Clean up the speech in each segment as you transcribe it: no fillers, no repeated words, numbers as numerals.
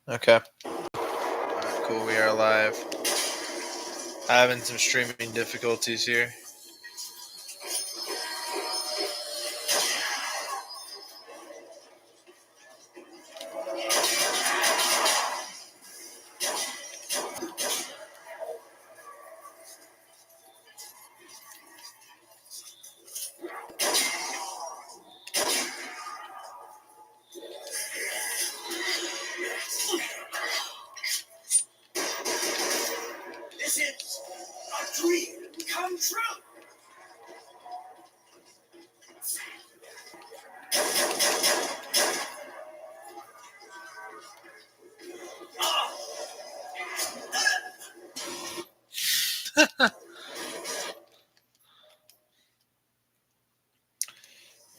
Okay. Alright, cool. We are live. Having some streaming difficulties here. This is a dream come true.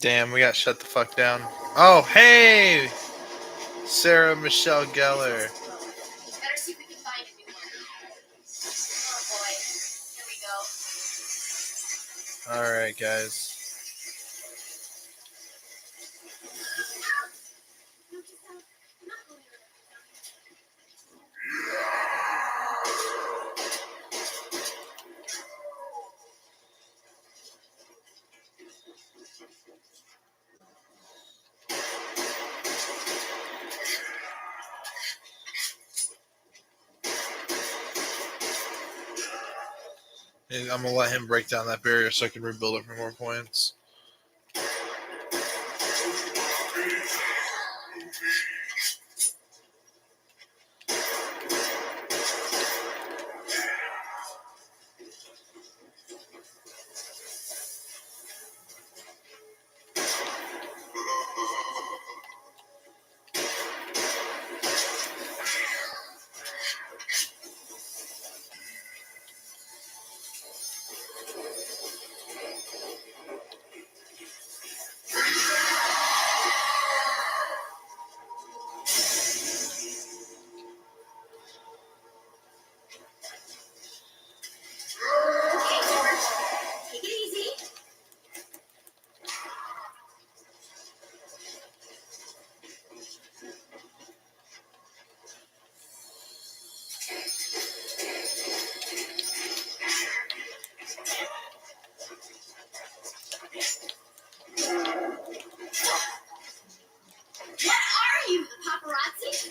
Damn, we got shut the fuck down. Oh, hey! Sarah Michelle Gellar. Better see if we can find a new one. Oh boy, here we go. Alright, guys. I'm gonna let him break down that barrier so I can rebuild it for more points. Take it easy. What are you, the paparazzi?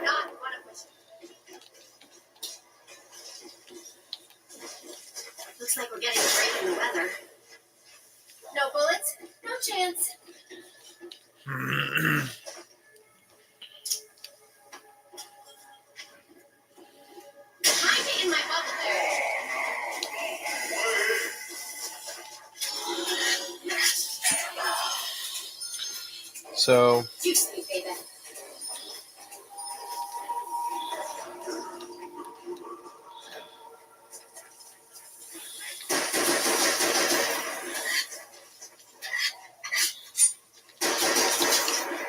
Not one of which. Looks like we're getting a break in the weather. No bullets, no chance. Find it in my bubble there. So, Too sweet, baby.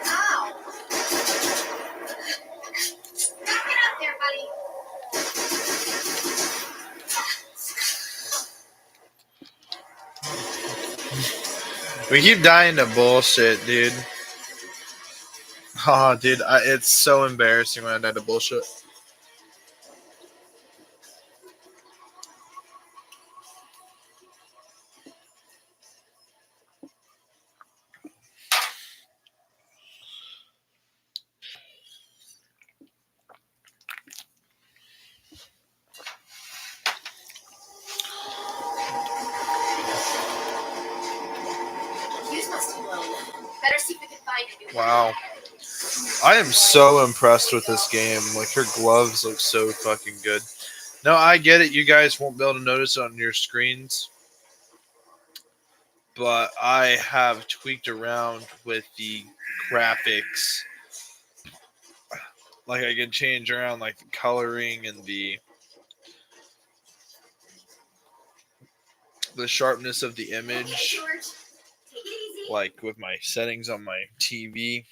Ow! Back it up there, buddy. we keep dying to bullshit, dude. Oh, dude, it's so embarrassing when I die to bullshit. Fuse must have blown. Better see if we can find a new one. Wow. I am so impressed with this game. Like, her gloves look so fucking good. No, I get it. You guys won't be able to notice it on your screens. But I have tweaked around with the graphics. Like, I can change around, like, the coloring and the sharpness of the Okay, image. George. Take it easy. Like, with my settings on my TV.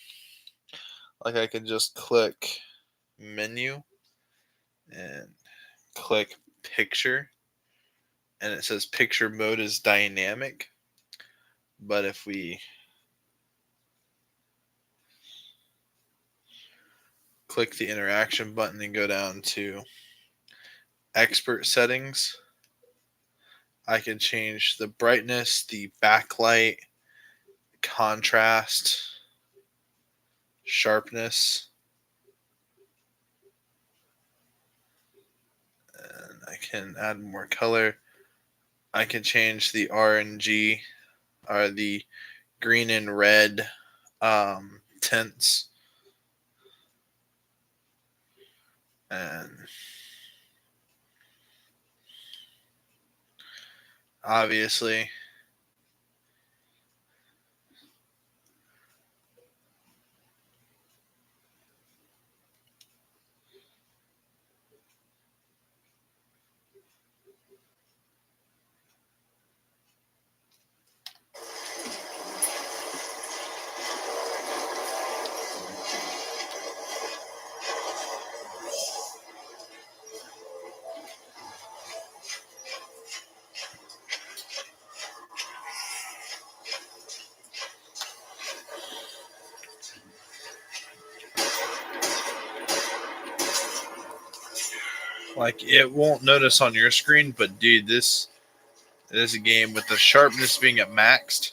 Like, I can just click menu and click picture, and it says picture mode is dynamic. But if we click the interaction button and go down to expert settings, I can change the brightness, the backlight, contrast, sharpness, and I can add more color. I can change the RNG, or the green and red tints, and obviously like it won't notice on your screen, but dude, this is a game with the sharpness being at maxed.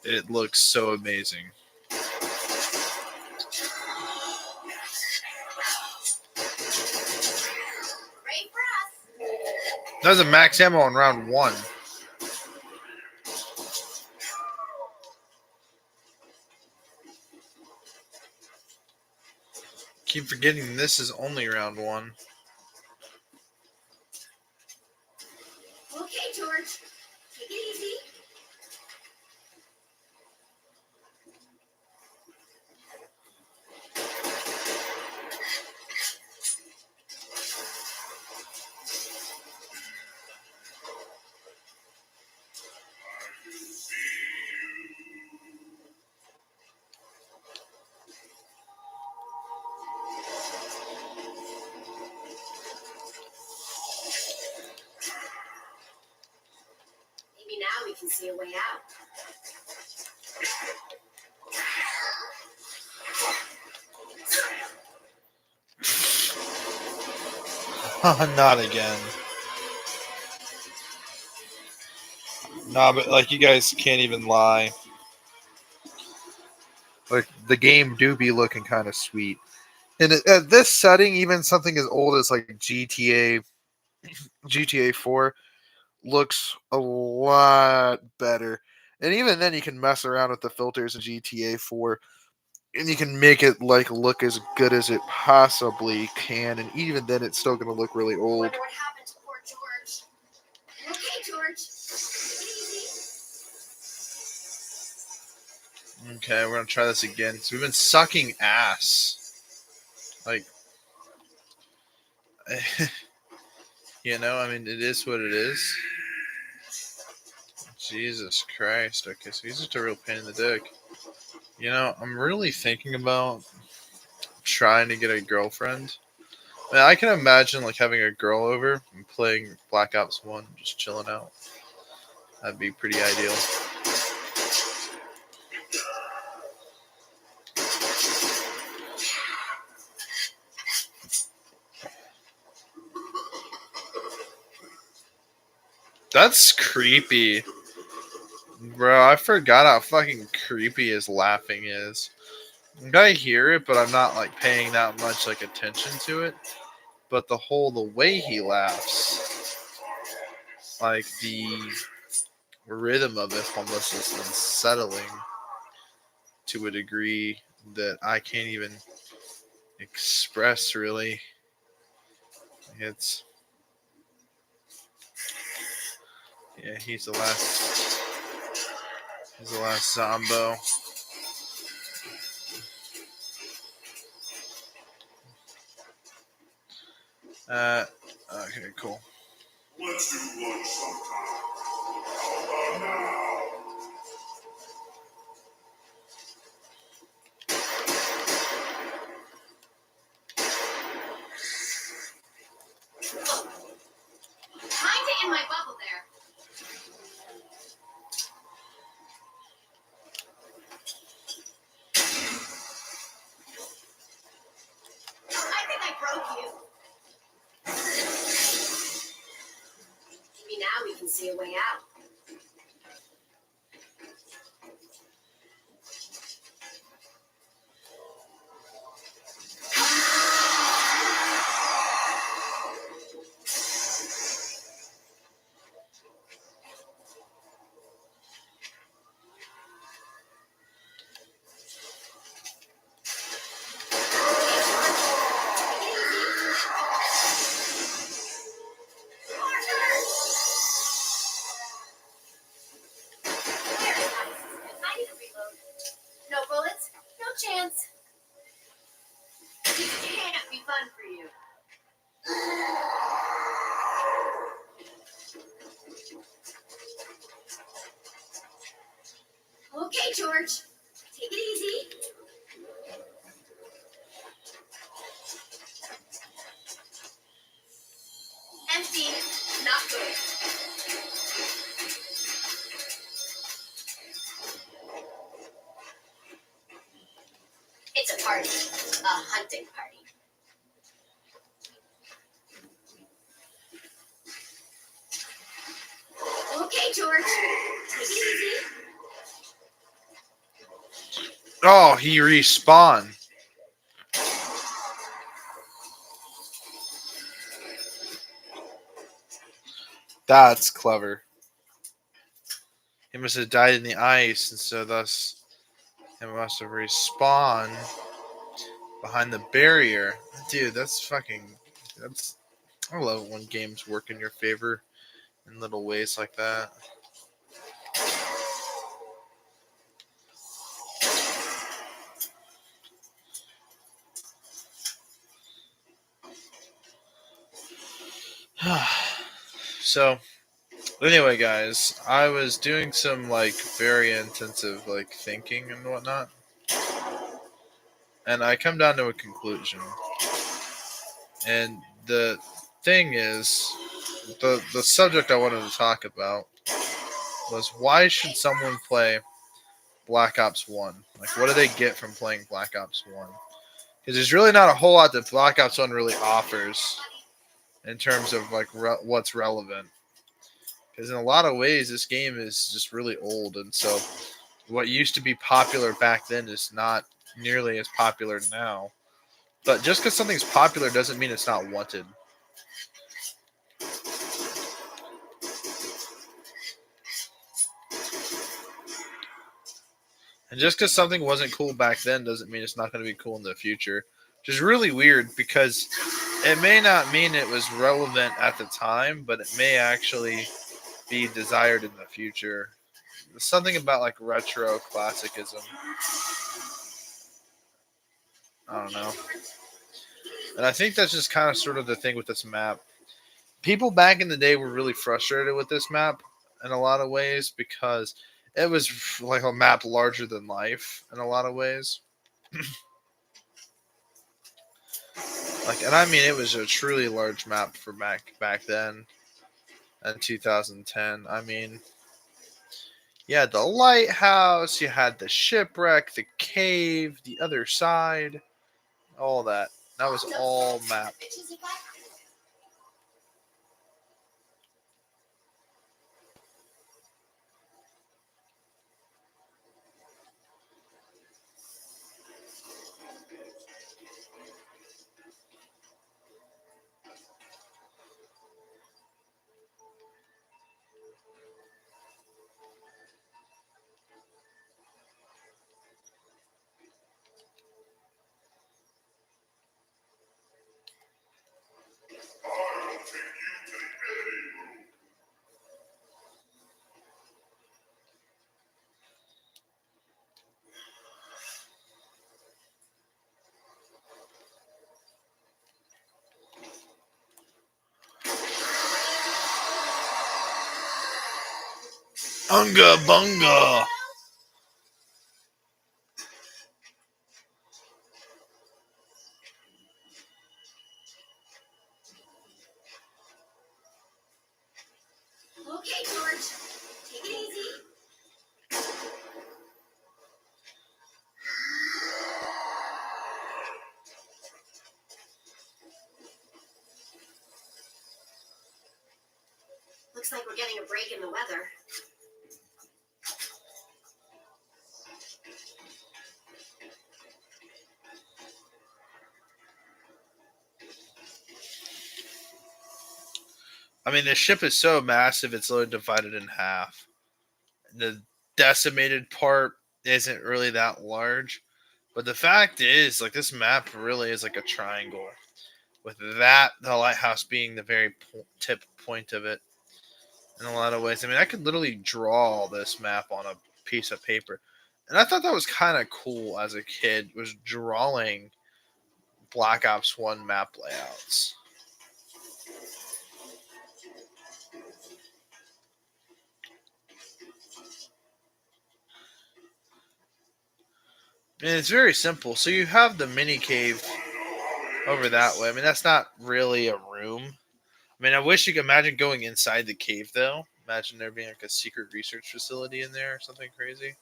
It looks so amazing. There's a max ammo in round 1. Keep forgetting this is only round 1. Okay, George. Take it easy. Maybe now we can see a way out. Not again. Nah, but like you guys can't even lie. Like the game do be looking kind of sweet. And at this setting, even something as old as like GTA 4 looks a lot better. And even then, you can mess around with the filters in GTA 4, and you can make it like look as good as it possibly can. And even then, it's still going to look really old. Wonder what happened to poor George. Okay, George. Okay, we're gonna try this again because we've been sucking ass. Like, you know, I mean, it is what it is. Jesus Christ. Okay, so he's just a real pain in the dick. You know, I'm really thinking about trying to get a girlfriend. I mean, I can imagine like having a girl over and playing Black Ops 1, just chilling out. That'd be pretty ideal. That's creepy. Bro, I forgot how fucking creepy his laughing is. I hear it, but I'm not like paying that much like attention to it. But the way he laughs, like the rhythm of it almost is unsettling to a degree that I can't even express really. It's yeah, he's the last Zombo. Okay, cool. Let's do lunch sometime. How about now? Maybe now we can see a way out. I need to reload. No bullets, no chance. This can't be fun for you. Okay, George. Take it easy. Empty. Not good. It's a party. A hunting party. Okay, George. Take it easy. Oh, he respawned. That's clever. He must have died in the ice, and so thus it must have respawned behind the barrier. Dude, that's fucking. That's. I love it when games work in your favor in little ways like that. So, anyway, guys, I was doing some like very intensive like thinking and whatnot, and I come down to a conclusion. And the thing is, the subject I wanted to talk about was why should someone play Black Ops 1? Like, what do they get from playing Black Ops 1? Because there's really not a whole lot that Black Ops 1 really offers in terms of like what's relevant. Because in a lot of ways, this game is just really old, and so what used to be popular back then is not nearly as popular now. But just because something's popular doesn't mean it's not wanted. And just because something wasn't cool back then doesn't mean it's not going to be cool in the future. Which is really weird because it may not mean it was relevant at the time, but it may actually be desired in the future. There's something about like retro classicism. I don't know. And I think that's just kind of sort of the thing with this map. People back in the day were really frustrated with this map in a lot of ways because it was like a map larger than life in a lot of ways. Like, and I mean, it was a truly large map for back then in 2010. I mean, you had the lighthouse, you had the shipwreck, the cave, the other side, all that. That was all map. I will take you to the editing room. Unga bunga. Okay, George. Take it easy. Looks like we're getting a break in the weather. I mean, the ship is so massive, it's literally divided in half. The decimated part isn't really that large. But the fact is, like, this map really is like a triangle. With that, the lighthouse being the very tip point of it in a lot of ways. I mean, I could literally draw this map on a piece of paper. And I thought that was kind of cool as a kid, was drawing Black Ops 1 map layouts. And it's very simple. So you have the mini cave over that way. I mean, that's not really a room. I mean, I wish you could imagine going inside the cave, though. Imagine there being like a secret research facility in there or something crazy.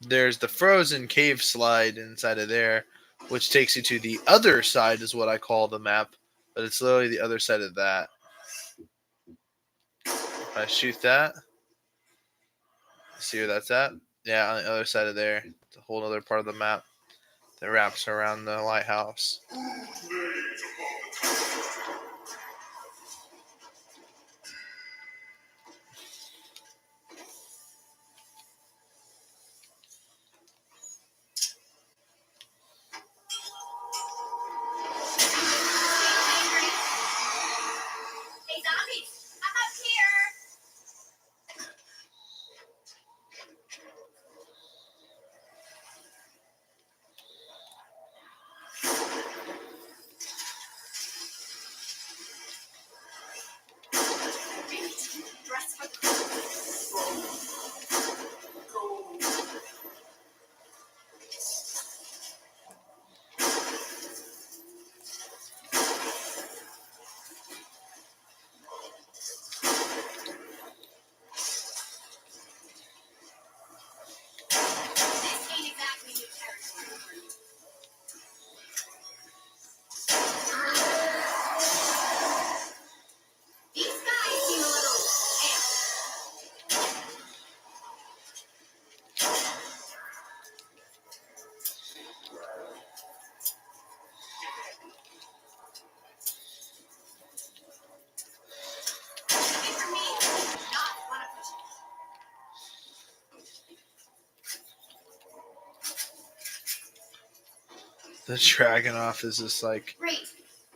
There's the frozen cave slide inside of there, which takes you to the other side, is what I call the map. But it's literally the other side of that. If I shoot that, see where that's at? Yeah, on the other side of there. It's a whole other part of the map that wraps around the lighthouse. Hey, zombies! I'm up here! Dress for this ain't exactly new territory. These guys seem a little amped. Wait for me. Not one of them. The Dragunov is this like Great.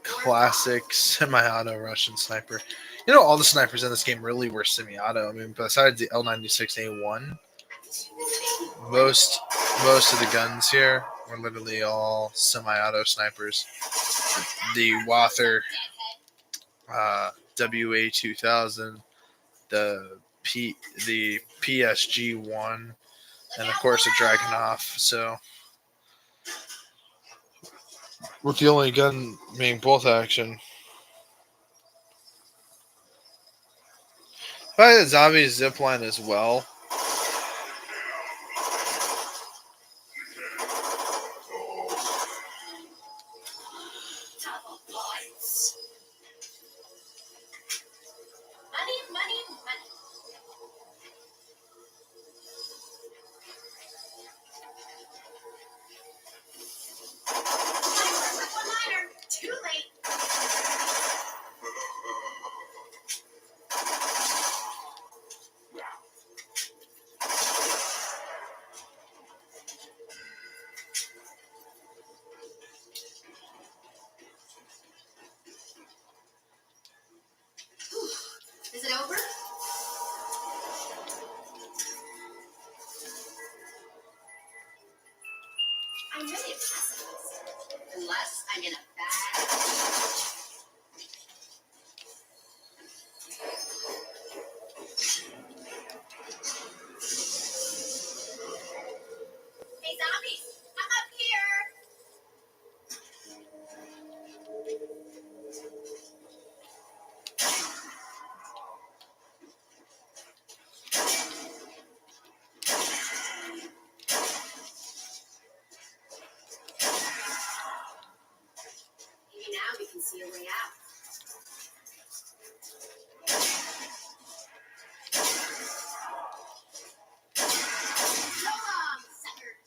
classic semi-auto Russian sniper. You know, all the snipers in this game really were semi-auto. I mean, besides the L96A1, most of the guns here were literally all semi-auto snipers. The Wather WA2000, the PSG1, and of course the Dragunov. So, with the only gun being bolt action. Probably the zombie zipline as well. Double points. Money, money, money. One-liner. Too late. Is it over? see a way out. So long, suckers.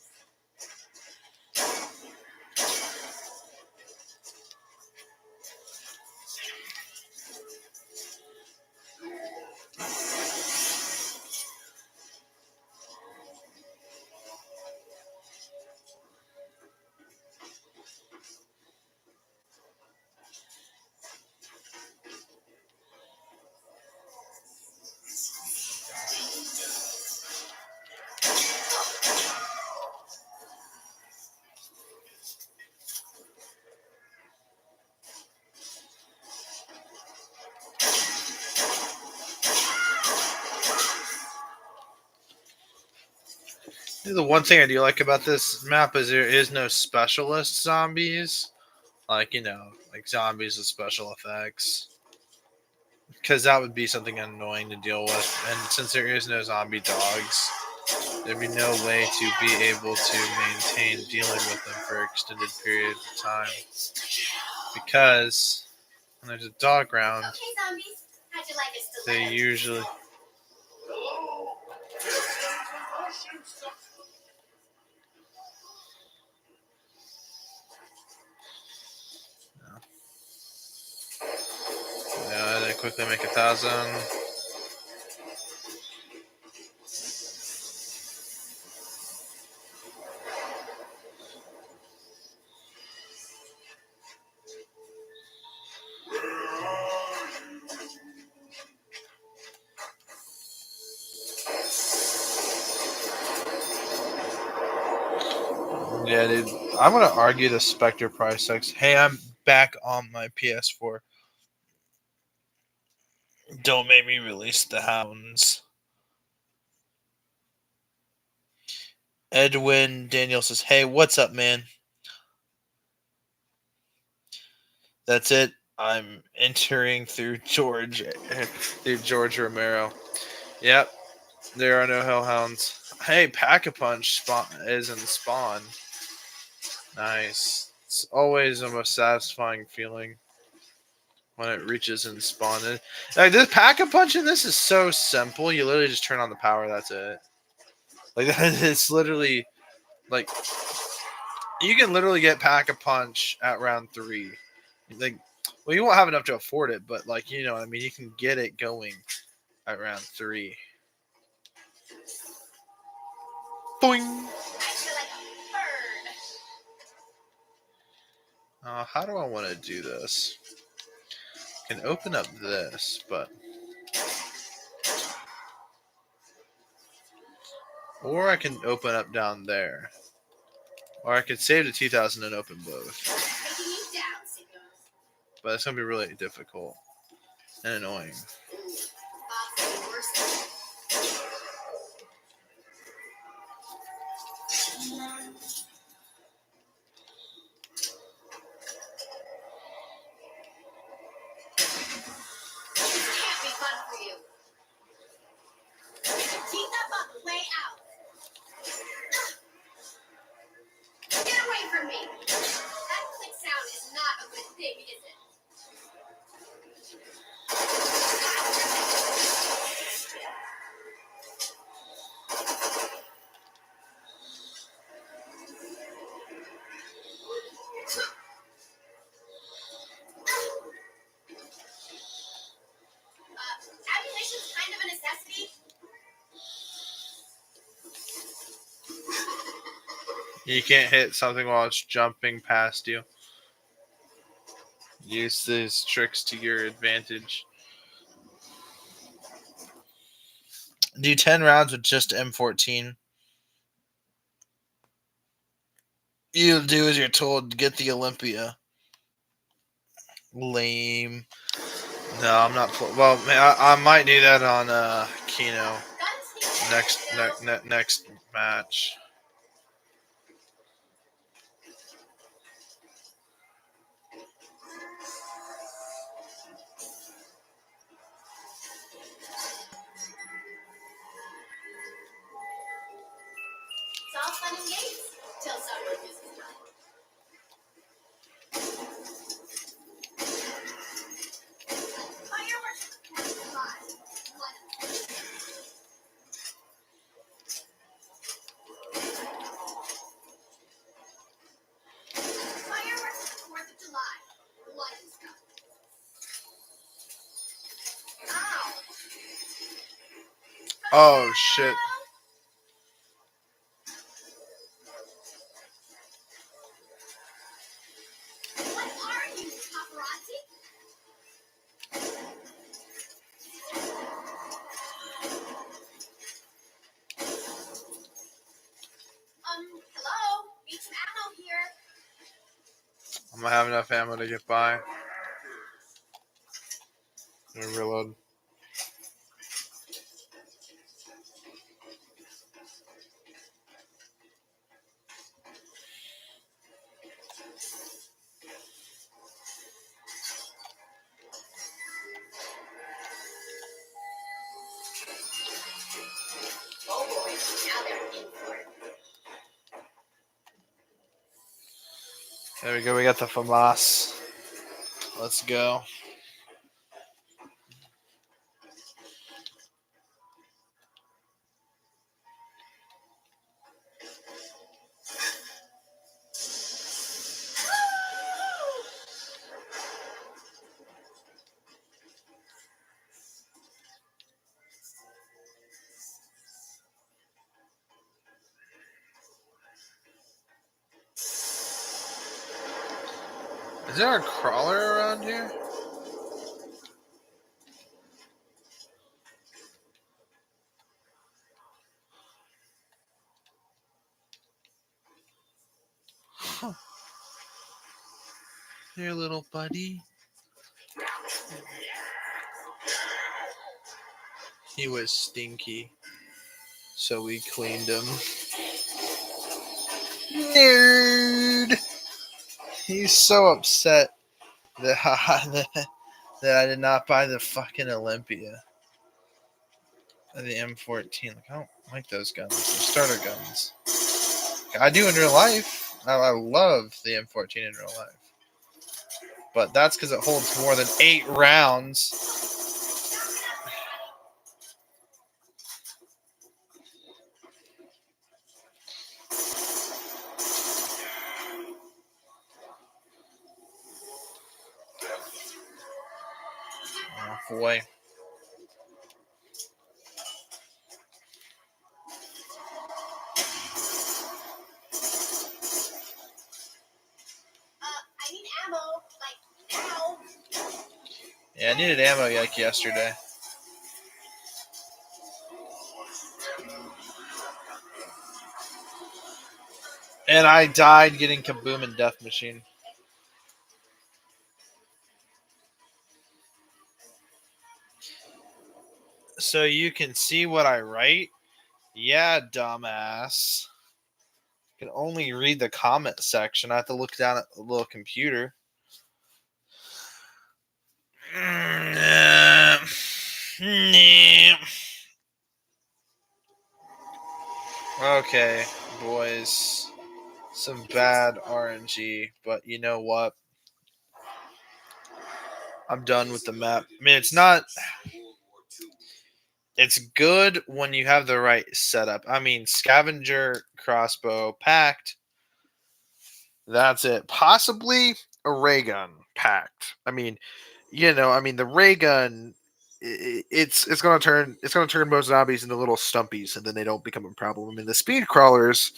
The one thing I do like about this map is there is no specialist zombies. Like, like zombies with special effects. Because that would be something annoying to deal with. And since there is no zombie dogs, there'd be no way to be able to maintain dealing with them for extended periods of time. Because when there's a dog around, Okay, zombies. How'd you like us to they let usually... Hello? This is the Russian stuff. Yeah, they quickly make 1,000. Yeah, dude. I'm gonna argue the Spectre price tags. Hey, I'm back on my PS4. Don't make me release the hounds. Edwin Daniel says, "Hey, what's up, man?" That's it. I'm entering through George Romero. Yep, there are no hellhounds. Hey, Pack-a-Punch is in Spawn. Nice. It's always the most satisfying feeling when it reaches in Spawn. Like this Pack-a-Punch in this is so simple. You literally just turn on the power. That's it. Like it's literally like you can literally get Pack-a-Punch at round 3. Like, well, you won't have enough to afford it, but like what I mean, you can get it going at round 3. Boing. I feel like a bird. How do I want to do this? I can open up this, but or I can open up down there, or I could save the 2,000 and open both. Taking you down, sickos. But it's gonna be really difficult and annoying. Possibly worse. This can't be fun for you. Keep that buck way out. Get away from me. That click sound is not a good thing, is it? Ammunition's kind of a necessity. You can't hit something while it's jumping past you. Use these tricks to your advantage. Do 10 rounds with just M14. You'll do as you're told to get the Olympia. Lame. No, I'm not. Well, I might do that on Kino next match. It's all fun and games till someone misses Oh shit. What are you, paparazzi? Hello? Need some ammo here. I'm gonna have enough ammo to get by. Let me reload. Oh boy, now they're in for it. There we go. We got the FAMAS. Let's go. Is there a crawler around here? Huh. Here, little buddy. He was stinky, so we cleaned him. Nerd! He's so upset that that I did not buy the fucking Olympia. The M14. Like, I don't like those guns. They're starter guns. I do in real life. I love the M14 in real life. But that's because it holds more than 8 rounds. Oh boy. I need ammo, like, now. Yeah, I needed ammo like yesterday. And I died getting Kaboom and Death Machine. So you can see what I write? Yeah, dumbass. I can only read the comment section. I have to look down at the little computer. Okay, boys. Some bad RNG, but you know what? I'm done with the map. I mean, it's not. It's good when you have the right setup. I mean, scavenger, crossbow, packed. That's it. Possibly a ray gun, packed. I mean, the ray gun. It's gonna turn most zombies into little stumpies, and then they don't become a problem. I mean, the speed crawlers.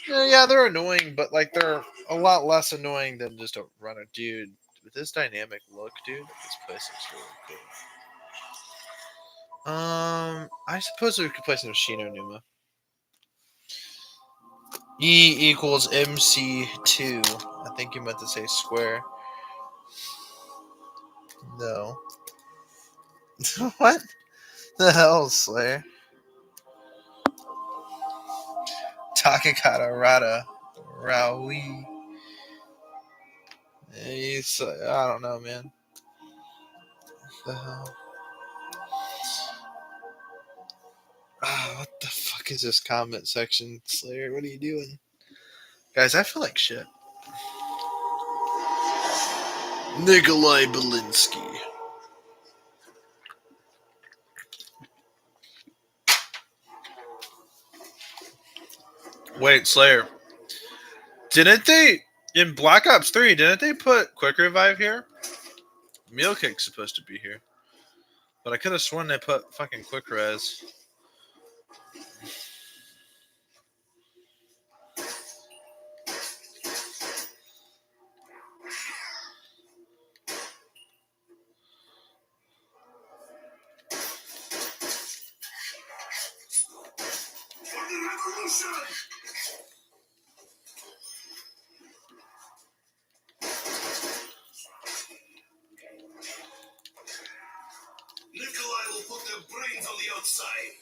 Yeah, they're annoying, but like they're a lot less annoying than just a runner, dude. With this dynamic look, dude, this place looks really cool. I suppose we could play some Shino Numa. E equals MC2. I think you meant to say square. No. What the hell, Slayer? Takakata Rada. Raui. I don't know, man. What the hell? What the fuck is this comment section, Slayer? What are you doing? Guys, I feel like shit. Nikolai Belinsky. Wait, Slayer. Didn't they, in Black Ops 3, didn't they put Quick Revive here? Meal Kick's supposed to be here. But I could have sworn they put fucking quick res. For the revolution! Nikolai will put their brains on the outside.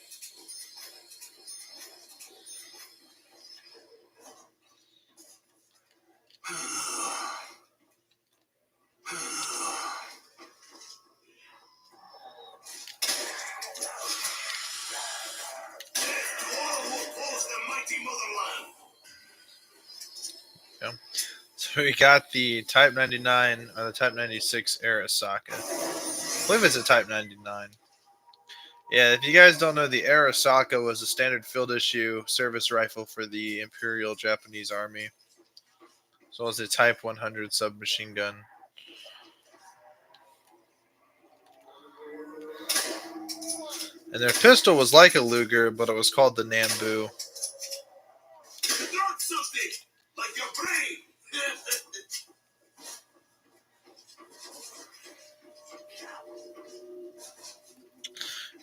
Death to all who oppose the mighty motherland. So we got the Type 99 or the Type 96 Arasaka. I believe it's a Type 99. Yeah, if you guys don't know, the Arasaka was a standard field issue service rifle for the Imperial Japanese Army. So it was a Type 100 submachine gun. And their pistol was like a Luger, but it was called the Nambu. Drop something, like your brain.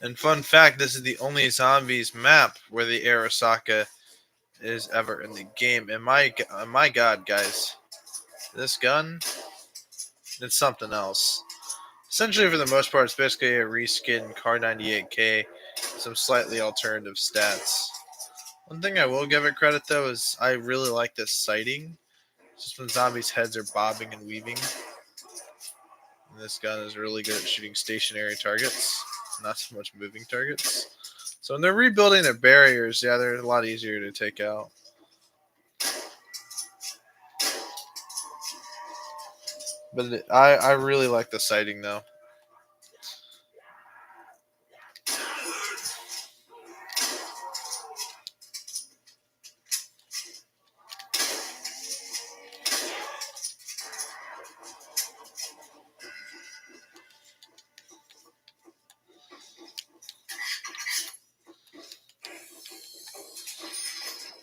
And fun fact, this is the only zombies map where the Arasaka is ever in the game. And my god, guys, this gun, it's something else. Essentially, for the most part, it's basically a reskin Car 98K, some slightly alternative stats. One thing I will give it credit though is I really like this sighting. Just when zombies' heads are bobbing and weaving. And this gun is really good at shooting stationary targets, not so much moving targets. So when they're rebuilding their barriers, yeah, they're a lot easier to take out. But I really like the sighting though.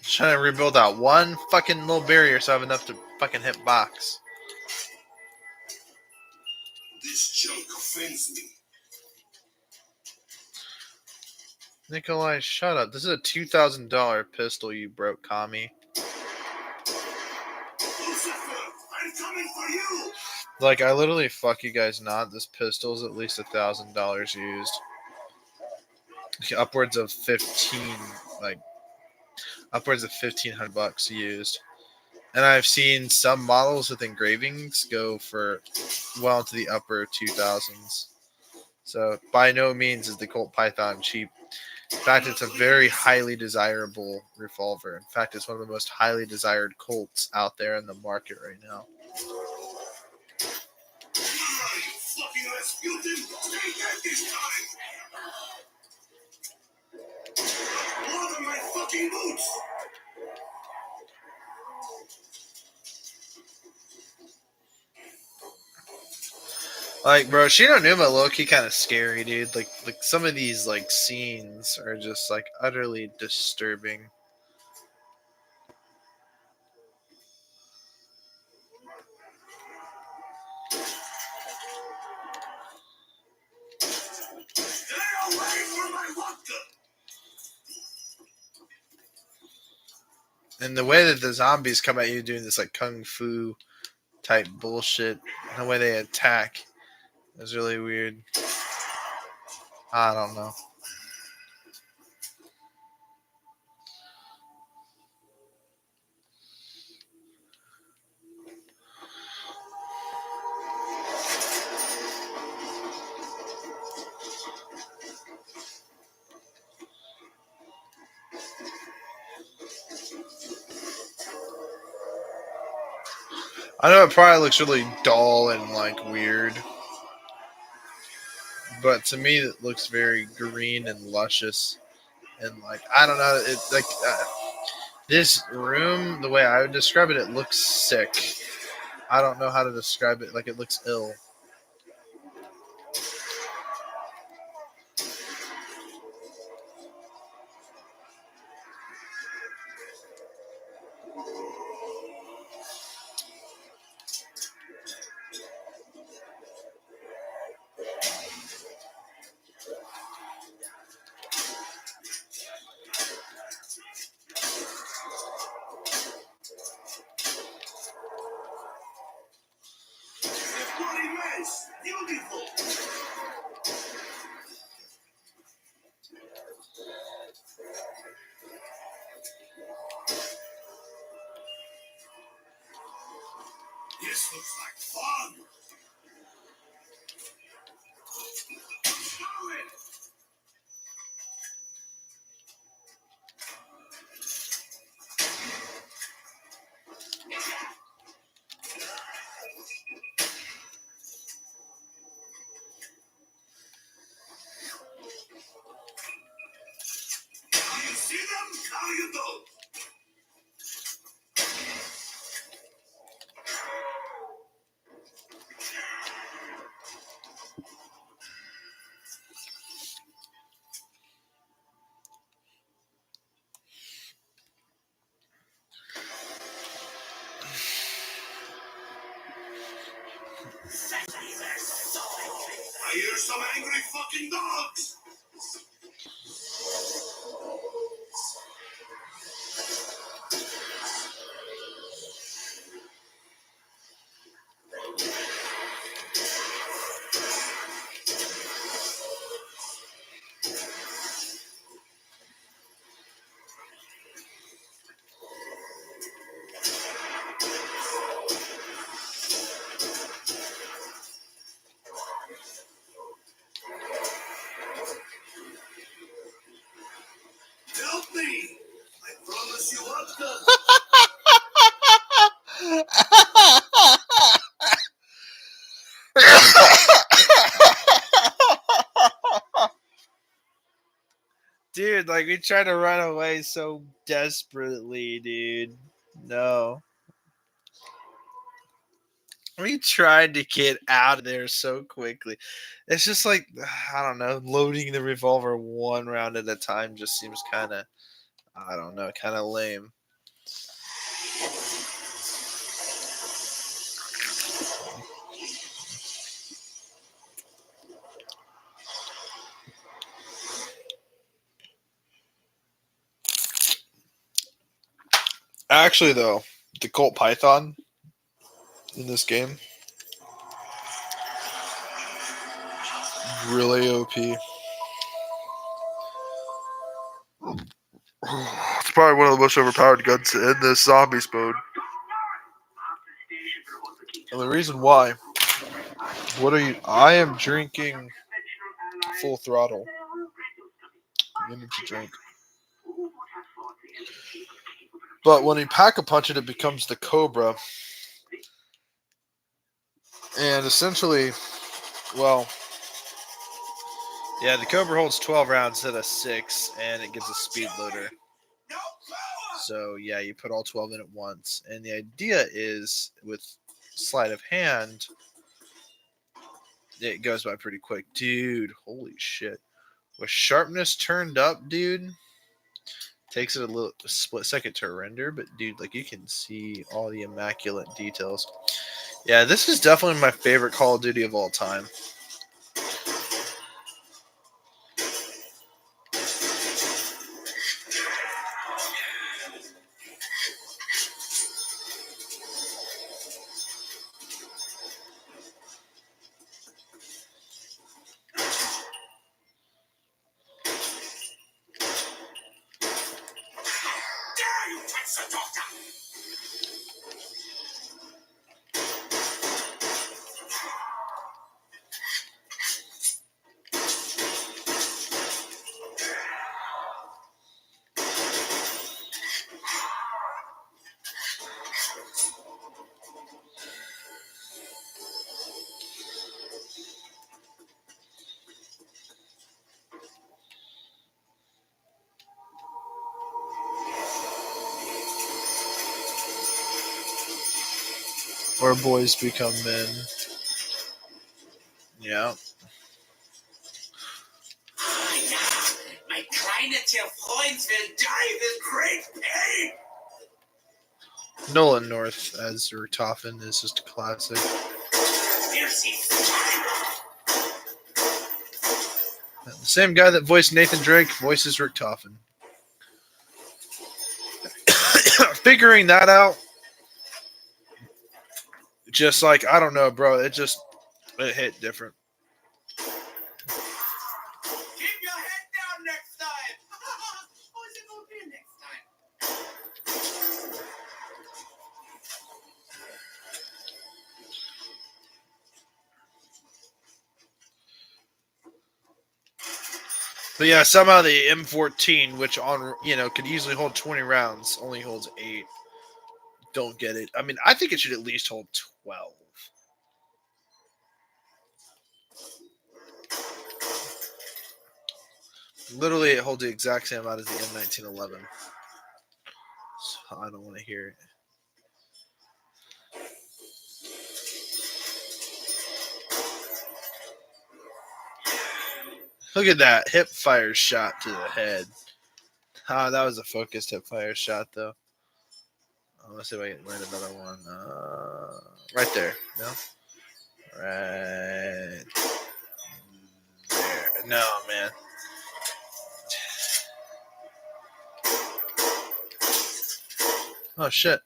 Just trying to rebuild that one fucking little barrier so I have enough to fucking hit box. This junk offends me. Nikolai, shut up. This is a $2,000 pistol you broke, commie. Lucifer, I'm coming for you. Like, I literally fuck you guys not. This pistol's at least $1,000 used. Upwards of 15, like, upwards of $1,500 used. And I've seen some models with engravings go for well into the upper 2000s. So by no means is the Colt Python cheap. In fact, it's a very highly desirable revolver. In fact, it's one of the most highly desired Colts out there in the market right now. You fucking Rasputin! Stay dead this time! More than my fucking boots! Like, bro, Shino Numa low-key kind of scary, dude. Like some of these like scenes are just like utterly disturbing. Stay away from my vodka! And the way that the zombies come at you doing this like kung fu type bullshit, the way they attack is really weird. I don't know. I know it probably looks really dull and like weird, but to me it looks very green and luscious, and like I don't know, it like this room, the way I would describe it, it looks sick. I don't know how to describe it. Like it looks ill. bloody mess! Beautiful! This looks like fun! Go it! You see them? How you do? I hear some angry fucking dogs! Help me! I promise you I'll come. Dude, like, we tried to run away so desperately, dude. No. We tried to get out of there so quickly. It's just like, I don't know, loading the revolver one round at a time just seems kind of, I don't know, kind of lame. Actually, though, the Colt Python in this game, really OP. It's probably one of the most overpowered guns in this zombies mode. And the reason why, what are you? I am drinking full throttle energy drink. But when you pack a punch it, it becomes the Cobra. And essentially, well, yeah, the Cobra holds 12 rounds instead of 6, and it gives a speed loader. So, yeah, you put all 12 in at once. And the idea is, with sleight of hand, it goes by pretty quick. Dude, holy shit. With sharpness turned up, dude, takes it a split second to render, but dude, like, you can see all the immaculate details. Yeah, this is definitely my favorite Call of Duty of all time. Dare you touch the doctor! Where boys become men. Yeah. My cognitive points will die with great pain! Nolan North as Richtofen is just a classic. The same guy that voiced Nathan Drake voices Richtofen. Figuring that out Just like I don't know, bro. It hit different. Keep your head down next time. How is it gonna be next time? But yeah, somehow the M14, which on could easily hold 20 rounds, only holds 8. Don't get it. I mean, I think it should at least hold 12. Literally, it holds the exact same amount as the M1911. So I don't want to hear it. Look at that hip fire shot to the head. Ah, that was a focused hip fire shot, though. Let's see if I can land another one. Right there. No? Right there. No, man. Oh, shit.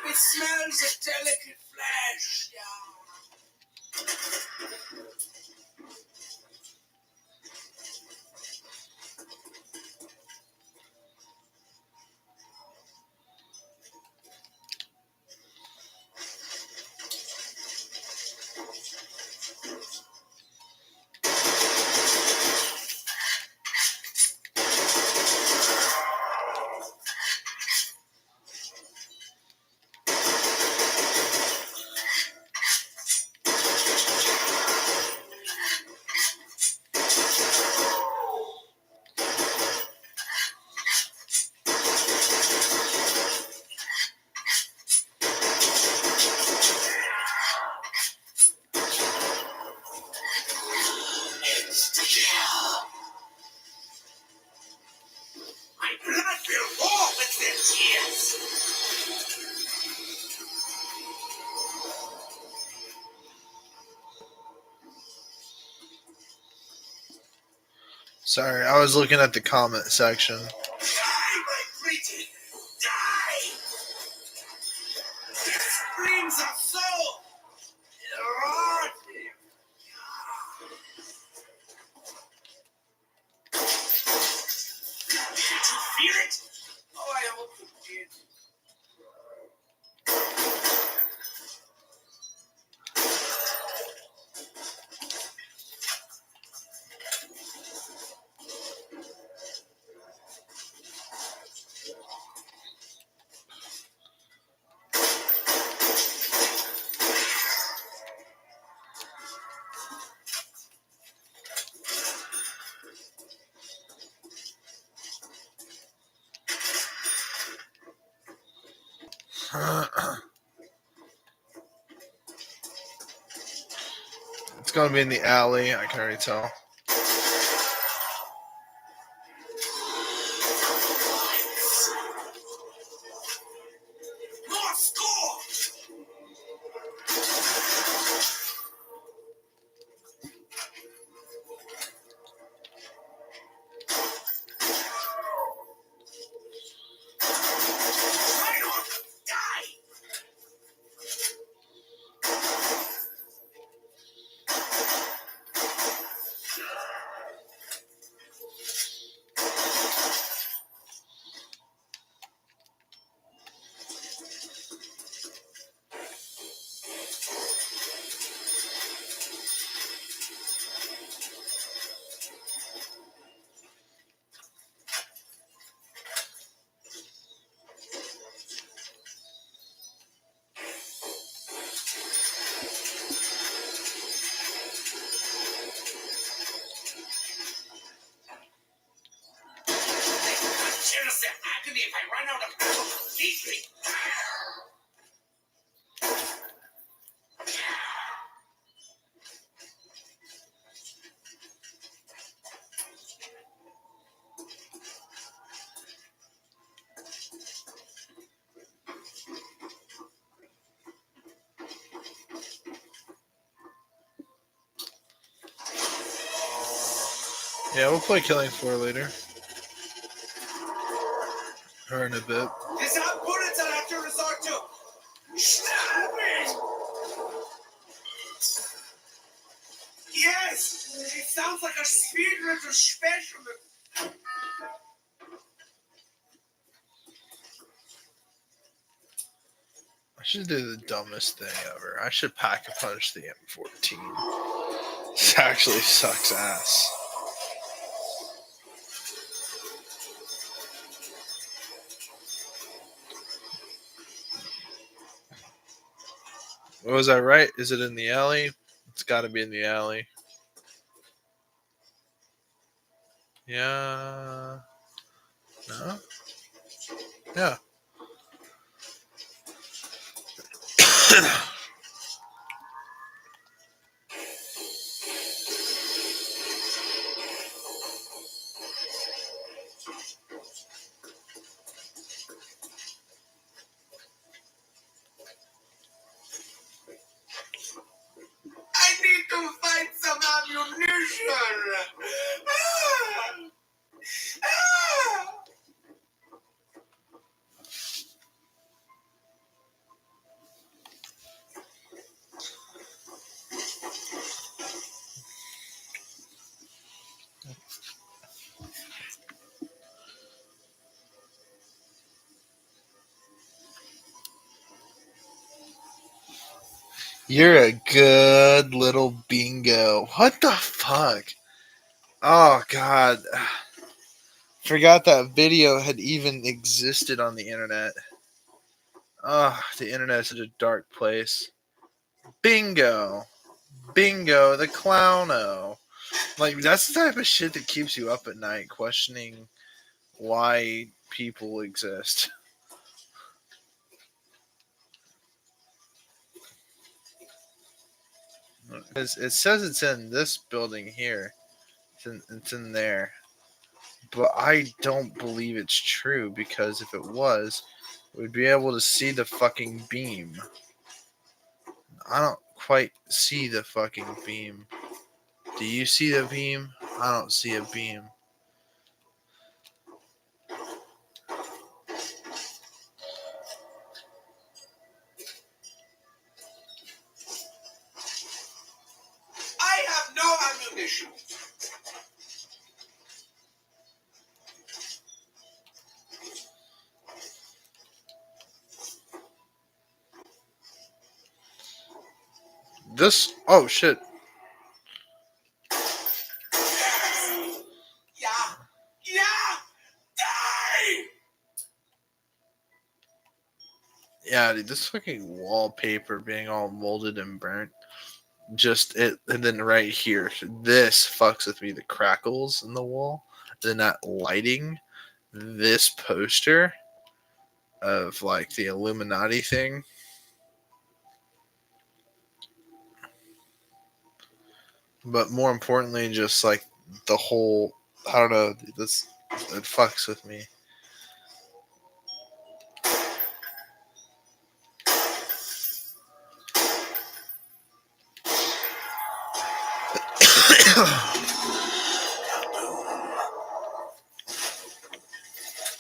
It smells of delicate flesh. My blood will roar with their tears. Sorry, I was looking at the comment section. Die, my pretty! Die! Their screams are so erotic. Did you feel it? Oh, I hope you did. It's gonna be in the alley. I can already tell. More score! Right on! Die! Yeah, we'll play Killing Floor later. Or in a bit. It's not bullets I have to resort to. Stabbing! Yes! It sounds like a speed rental special. I should do the dumbest thing ever. I should pack a punch the M14. This actually sucks ass. Was I right? Is it in the alley? It's got to be in the alley. Yeah. No? Yeah. I need to find some ammunition. You're a good little bingo. What the fuck? Oh, God. Forgot that video had even existed on the internet. Oh, the internet is such a dark place. Bingo. Bingo the clowno. Like, that's the type of shit that keeps you up at night, questioning why people exist. It says it's in this building here. It's in there. But I don't believe it's true, because if it was, we'd be able to see the fucking beam. I don't quite see the fucking beam. Do you see the beam? I don't see a beam. I have no ammunition. This. Oh, shit. Yeah. Yeah. Die! Yeah, dude, this fucking wallpaper being all molded and burnt. Just it. And then right here, this fucks with me. The crackles in the wall. Then that lighting. This poster of like the Illuminati thing. But more importantly, just like the whole, I don't know, this, it fucks with me.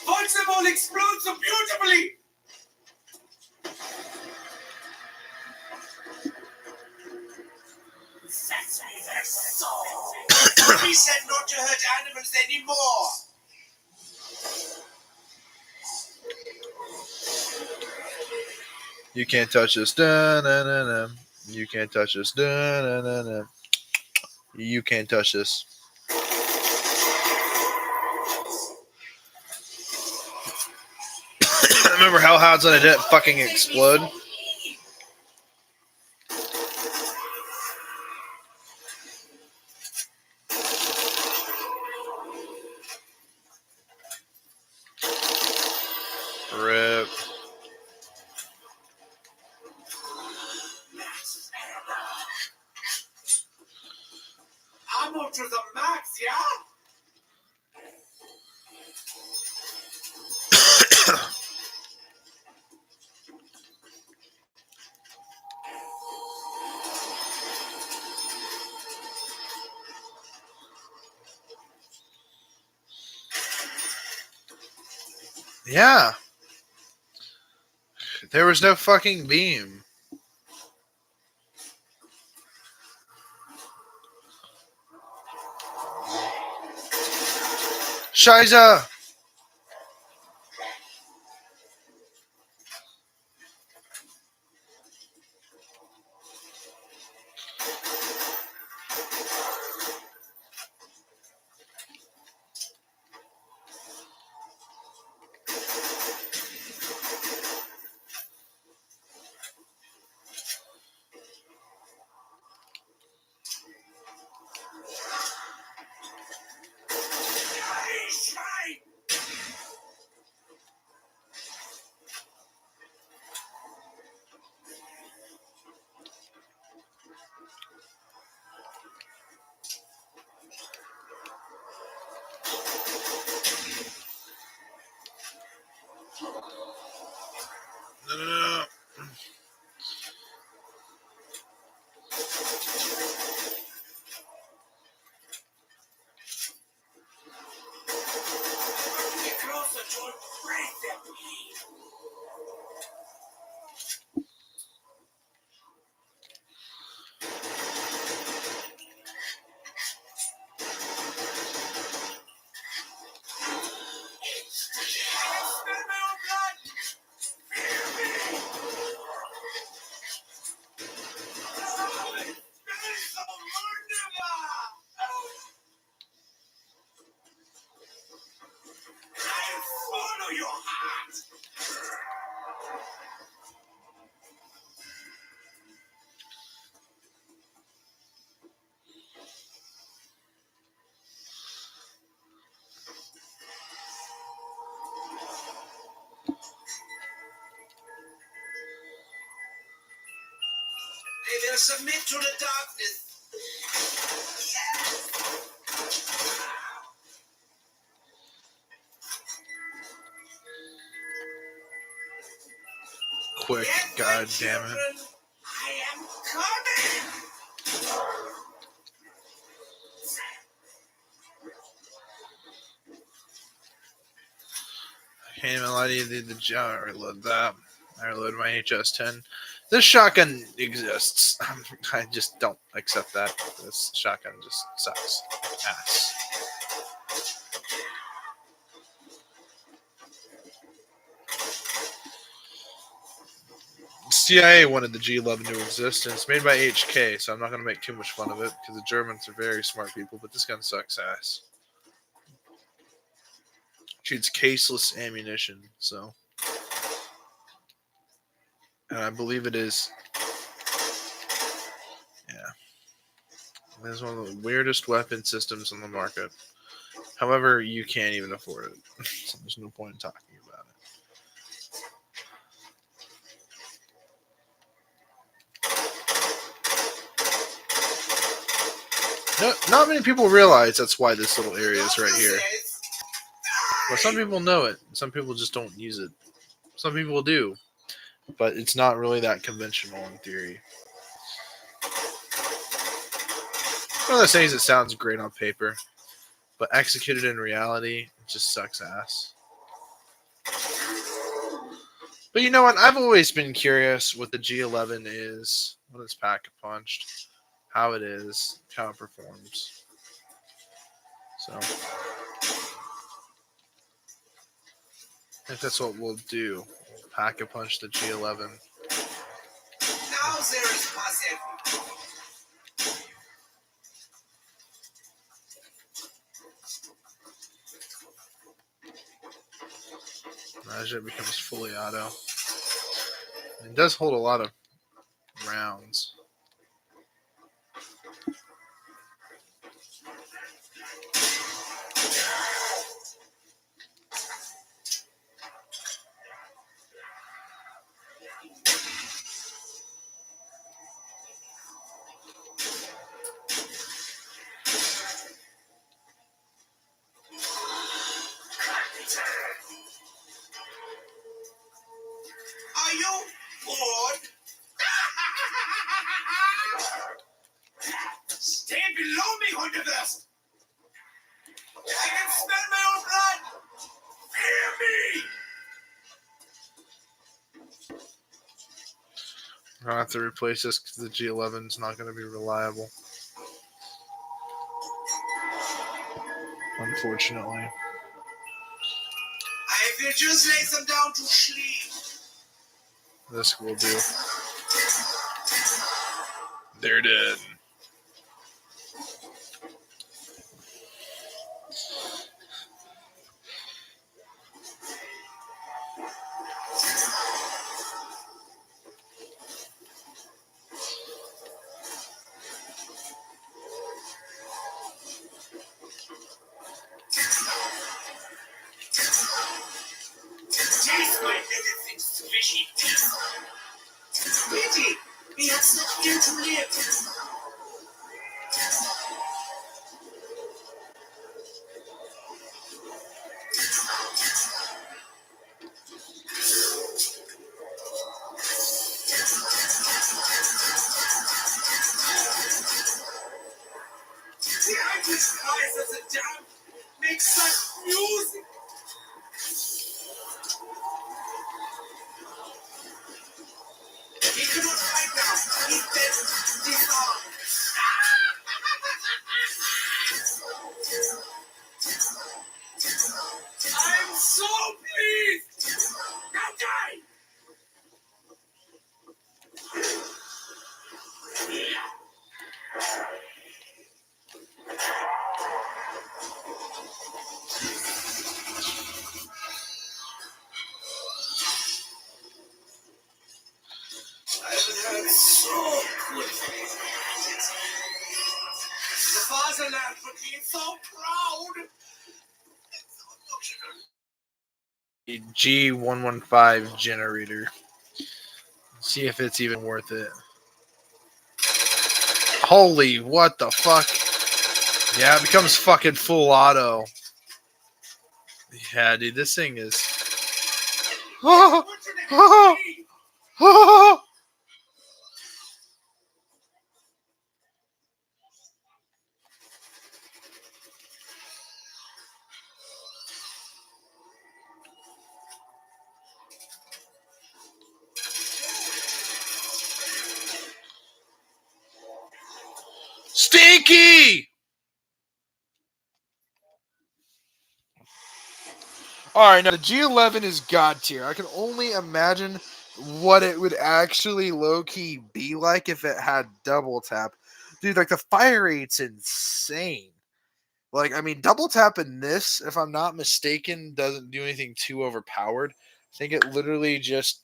Watch them all explode so beautifully! He said not to hurt animals anymore. You can't touch this. Da-na-na-na. You can't touch this. Da-na-na-na. You can't touch this. Remember Hellhounds when it didn't fucking explode? Rip. Ammo to the max, yeah? Yeah. There was no fucking beam. Shiza! He's right. No. Get closer to embrace them. I can smell my own blood. Fear me. Oh, it smells so wonderful. I'll follow your heart. They will submit to the darkness. Quick, Get god them, damn it. children. I am coming. Can't even lie to you, I reload that. I reload my HS-10. This shotgun exists. I just don't accept that. This shotgun just sucks. Ass. CIA wanted the G11 to exist, and it's made by HK, so I'm not going to make too much fun of it, because the Germans are very smart people, but this gun sucks ass. Shoots caseless ammunition, so. And I believe it is. Yeah. It is one of the weirdest weapon systems on the market. However, you can't even afford it. So there's no point in talking about it. No, not many people realize that's why this little area is right here. But some people know it. Some people just don't use it. Some people do. But it's not really that conventional in theory. One of those things that sounds great on paper, but executed in reality, it just sucks ass. But you know what? I've always been curious what the G11 is when it's pack-a-punched, how it is, how it performs. So, I think that's what we'll do. Pack-a-punch the G11. Now there is possible. Imagine it becomes fully auto. It does hold a lot of rounds. Are you bored? Stay below me, Hunterverse. I can smell my own blood. Fear me. I'll have to replace this because the G11 is not going to be reliable. Unfortunately. I will just lay them down to sleep. This will do. They're dead. Taste my little thing's fishy. Pity, he had such year to live. The Irish cries as a dam makes such music. He cannot fight now. He's dead. Disarmed. I'm so pleased. Now die. I would have so good. The fatherland would be so proud. The G115 generator. See if it's even worth it. Holy, what the fuck? Yeah, it becomes fucking full auto. Yeah, dude, this thing is. What should it be? Stinky! Alright, now the G11 is god tier. I can only imagine what it would actually low-key be like if it had double tap. Dude, like the fire rate's insane. Like, I mean, double tap in this, if I'm not mistaken, doesn't do anything too overpowered. I think it literally just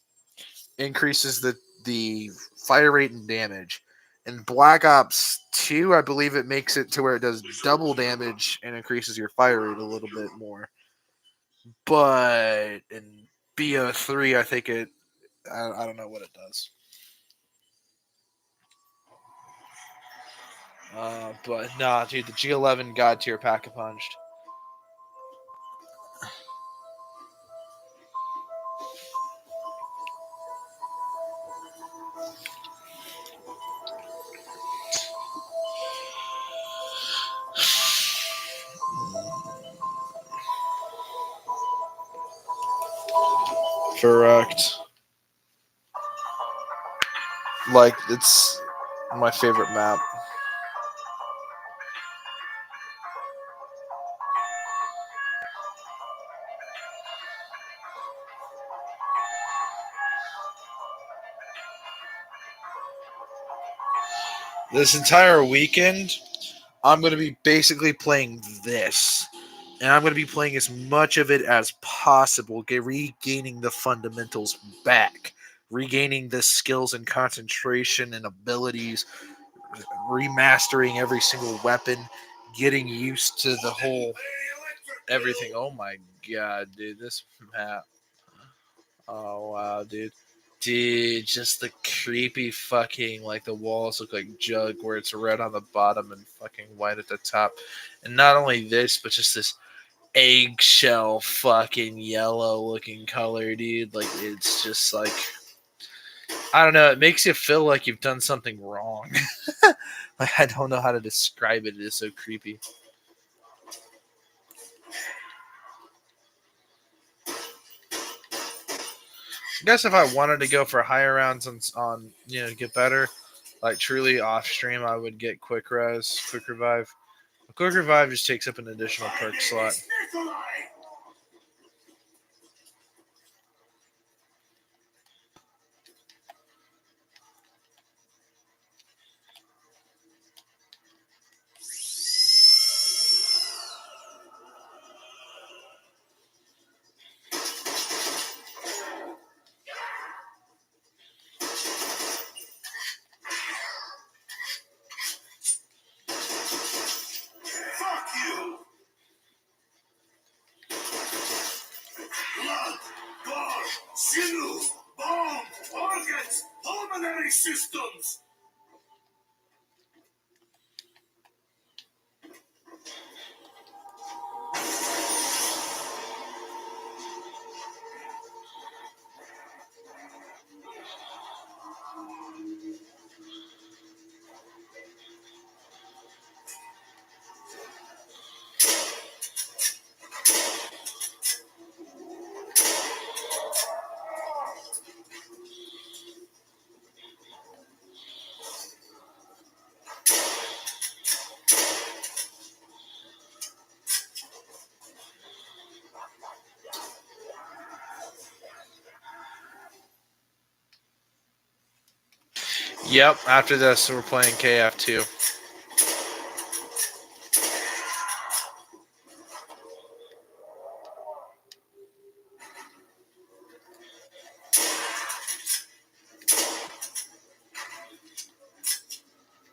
increases the fire rate and damage. In Black Ops 2, I believe it makes it to where it does double damage and increases your fire rate a little bit more. But in BO3, I think I don't know what it does. But nah, dude, the G11 god tier pack a punched. Correct. Like, it's my favorite map. This entire weekend, I'm going to be basically playing this. And I'm going to be playing as much of it as possible, regaining the fundamentals back, regaining the skills and concentration and abilities, remastering every single weapon, getting used to the whole everything. Oh my god, dude, this map. Oh wow, dude. Dude, just the creepy fucking, like, the walls look like jug where it's red on the bottom and fucking white at the top. And not only this, but just this eggshell fucking yellow looking color, dude. Like, it's just like, I don't know, it makes you feel like you've done something wrong. Like, I don't know how to describe it. It is so creepy. I guess if I wanted to go for higher rounds on get better, like truly off stream, I would get quick revive. A quick revive just takes up an additional My perk name slot. is Nikolai. Fuck you. Blood, gore, sinew, bone, organs, pulmonary systems. Yep. After this, we're playing KF2.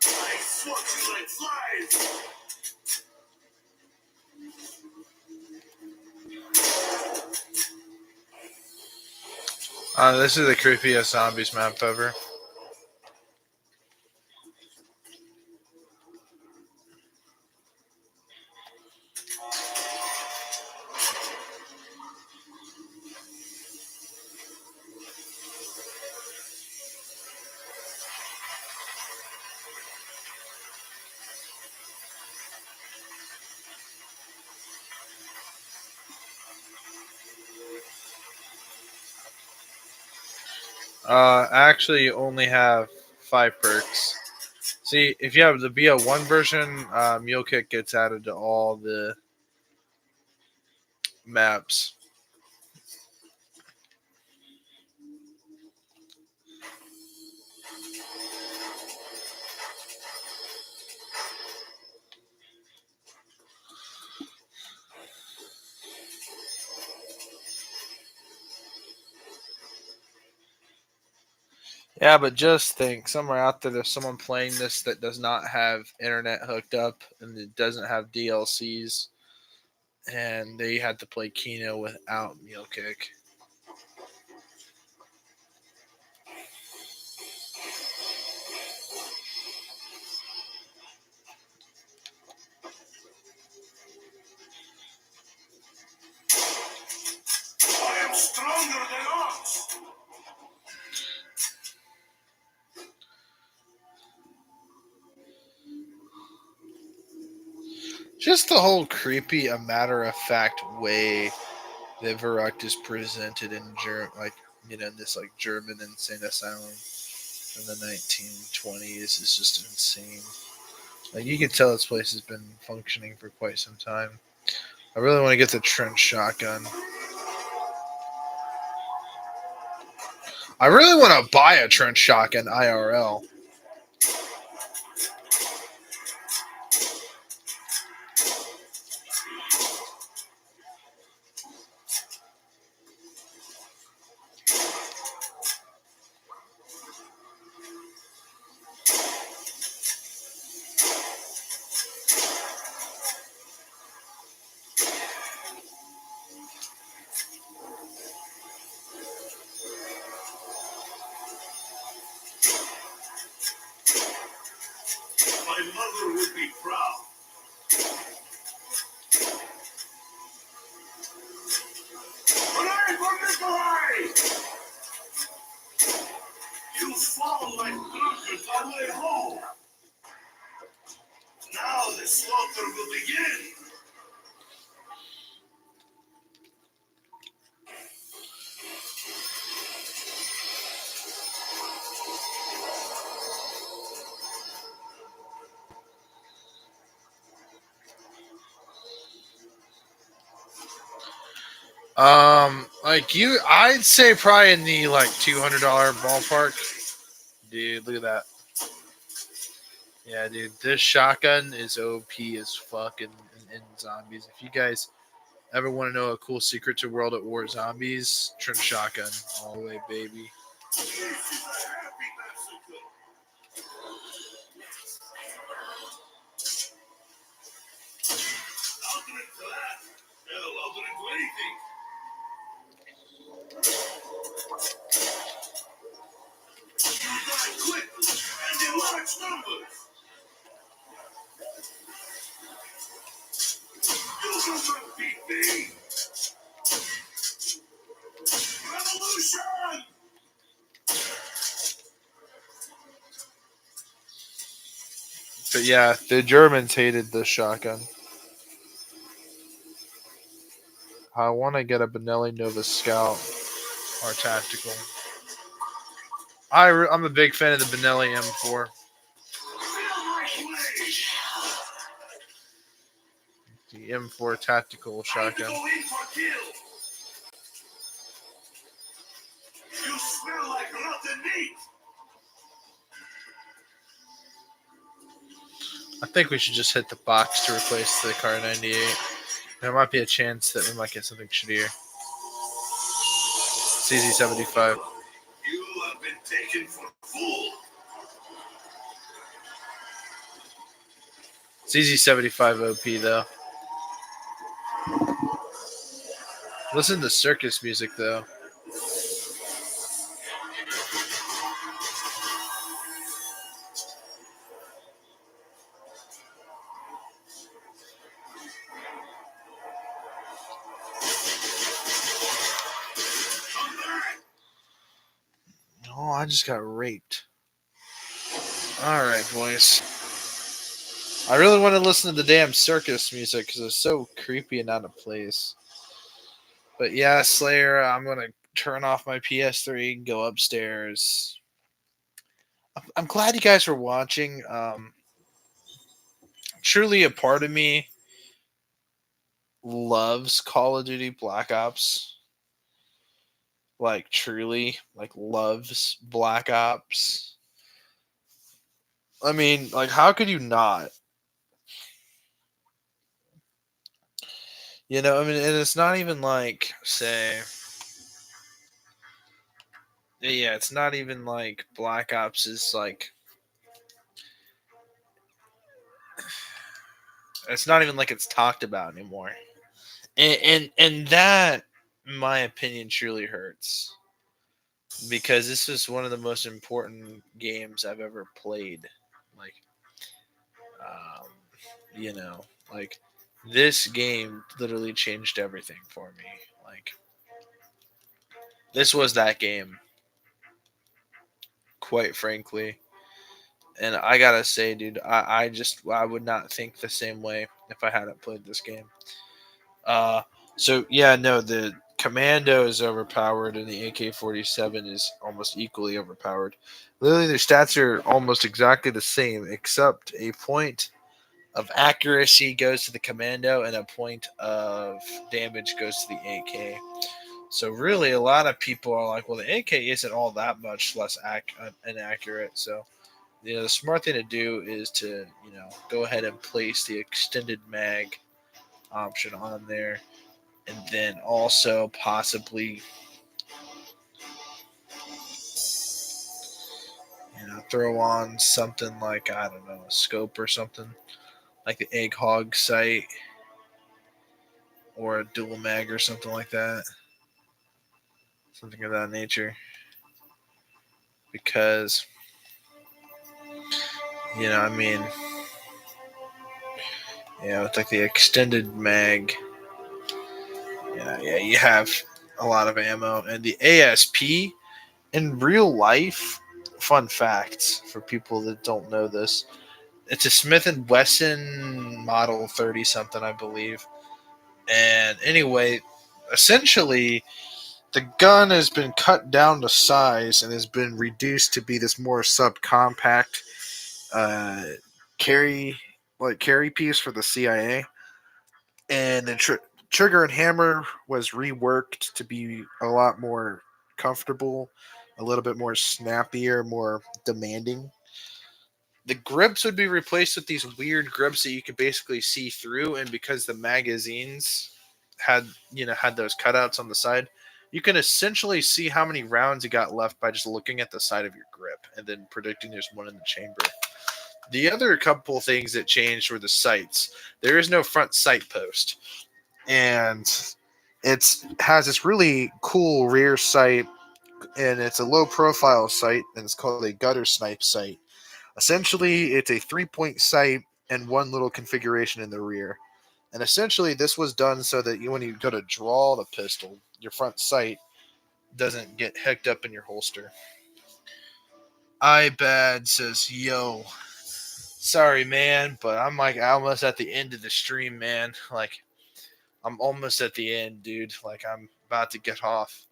I swat you like flies. This is the creepiest zombies map ever. Actually, you only have 5 perks. See, if you have the bo1 version, Mule Kick gets added to all the maps. Yeah, but just think, somewhere out there, there's someone playing this that does not have internet hooked up and it doesn't have DLCs, and they had to play Kino without Mule Kick. I am stronger than ox. Just the whole creepy, a matter of fact way that Verrucht is presented in this like German insane asylum in the 1920s is just insane. Like you can tell this place has been functioning for quite some time. I really want to get the trench shotgun. I really want to buy a trench shotgun IRL. My mother would be proud. Hooray for Nikolai! You fall like drunkards on the way home. Now the slaughter will begin. Like I'd say probably in the like $200 ballpark. Dude, look at that. Yeah, dude, this shotgun is OP as fuck in zombies. If you guys ever want to know a cool secret to World at War zombies, trim shotgun all the way, baby. This is a happy massacre. I'll drink to that. Hell, I'll drink to anything. You die quickly and in large numbers. You will not beat me. Revolution! But yeah, the Germans hated the shotgun. I want to get a Benelli Nova Scout or tactical. I'm a big fan of the Benelli M4. The M4 tactical shotgun. Go in for kill. You smell like rotten meat. I think we should just hit the box to replace the Car 98. There might be a chance that we might get something shittier. CZ75. You have been taken for a fool. CZ75 OP though. Listen to circus music though. Come back. Oh, I just got raped. Alright, boys. I really want to listen to the damn circus music because it's so creepy and out of place. But yeah, Slayer, I'm going to turn off my PS3 and go upstairs. I'm glad you guys were watching. Truly, a part of me loves Call of Duty Black Ops. Like, truly, like, loves Black Ops. I mean, like, how could you not? You know, I mean, and it's not even like, say, yeah, it's not even like Black Ops is like, it's not even like it's talked about anymore. And that, in my opinion, truly hurts. Because this is one of the most important games I've ever played. Like, um, you know, like, this game literally changed everything for me. Like, this was that game, quite frankly. And I gotta say, dude, I would not think the same way if I hadn't played this game. Uh, so yeah, no, the Commando is overpowered, and the AK-47 is almost equally overpowered. Literally, their stats are almost exactly the same, except a point of accuracy goes to the Commando, and a point of damage goes to the AK. So really, a lot of people are like, "Well, the AK isn't all that much less inaccurate." So, you know, the smart thing to do is to, you know, go ahead and place the extended mag option on there, and then also possibly, you know, throw on something like, I don't know, a scope or something like the Egg Hog sight or a dual mag or something like that, something of that nature, because, you know, I mean, you know, it's like the extended mag. Yeah, you have a lot of ammo, and the ASP in real life. Fun facts for people that don't know this: it's a Smith and Wesson model 30 something, I believe. And anyway, essentially, the gun has been cut down to size and has been reduced to be this more subcompact carry carry piece for the CIA, and then Trigger and hammer was reworked to be a lot more comfortable, a little bit more snappier, more demanding. The grips would be replaced with these weird grips that you could basically see through, and because the magazines had had those cutouts on the side, you can essentially see how many rounds you got left by just looking at the side of your grip and then predicting there's one in the chamber. The other couple things that changed were the sights. There is no front sight post, and it has this really cool rear sight, and it's a low profile sight, and it's called a gutter snipe sight. Essentially, it's a 3-point sight and one little configuration in the rear. And essentially, this was done so that when you go to draw the pistol, your front sight doesn't get hooked up in your holster. iBad says, "Yo, sorry, man, but I'm like almost at the end of the stream, man. Like, I'm almost at the end, dude. Like, I'm about to get off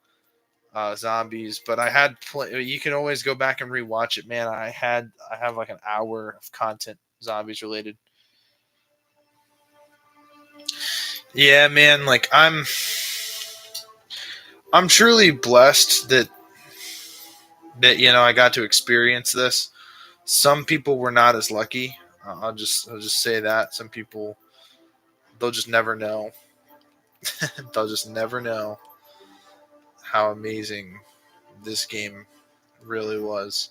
zombies, but I had you can always go back and rewatch it, man. I have like an hour of content zombies related. Yeah, man, like I'm truly blessed that I got to experience this. Some people were not as lucky. I'll just say that some people, they'll just never know. They'll just never know how amazing this game really was.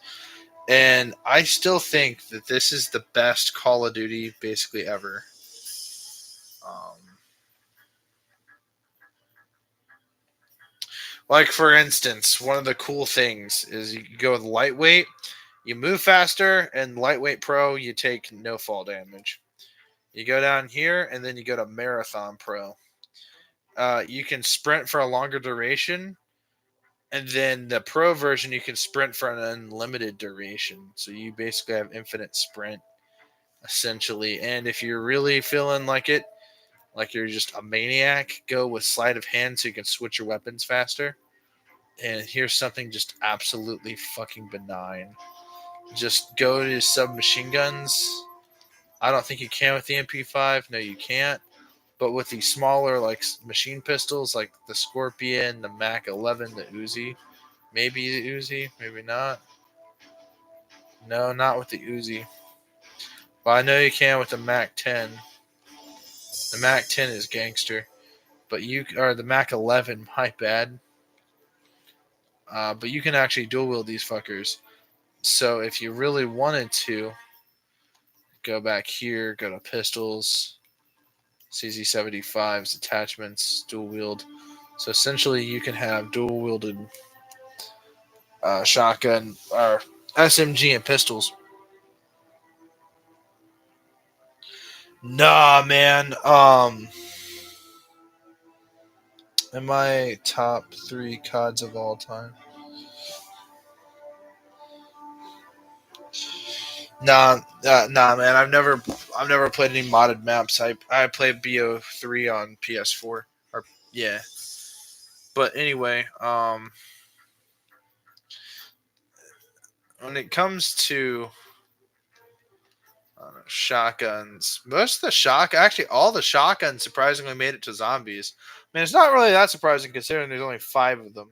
And I still think that this is the best Call of Duty basically ever. Um, like, for instance, one of the cool things is you go with lightweight, you move faster, and lightweight pro, you take no fall damage. You go down here, and then you go to marathon pro. You can sprint for a longer duration, and then the pro version, you can sprint for an unlimited duration. So you basically have infinite sprint, essentially. And if you're really feeling like it, like you're just a maniac, go with sleight of hand so you can switch your weapons faster. And here's something just absolutely fucking benign. Just go to submachine guns. I don't think you can with the MP5. No, you can't. But with the smaller, like, machine pistols, like the Scorpion, the Mac 11, the Uzi, maybe the Uzi, maybe not. No, not with the Uzi. But I know you can with the Mac 10. The Mac 10 is gangster. But the Mac 11, my bad. But you can actually dual wield these fuckers. So if you really wanted to, go back here, go to pistols, CZ75's attachments, dual wield. So essentially, you can have dual wielded shotgun or SMG and pistols. Nah, man. In my top 3 CODs of all time. Nah, man. I've never played any modded maps. I played BO3 on PS4. Or yeah. But anyway, when it comes to shotguns, all the shotguns surprisingly made it to zombies. I mean, it's not really that surprising considering there's only 5 of them.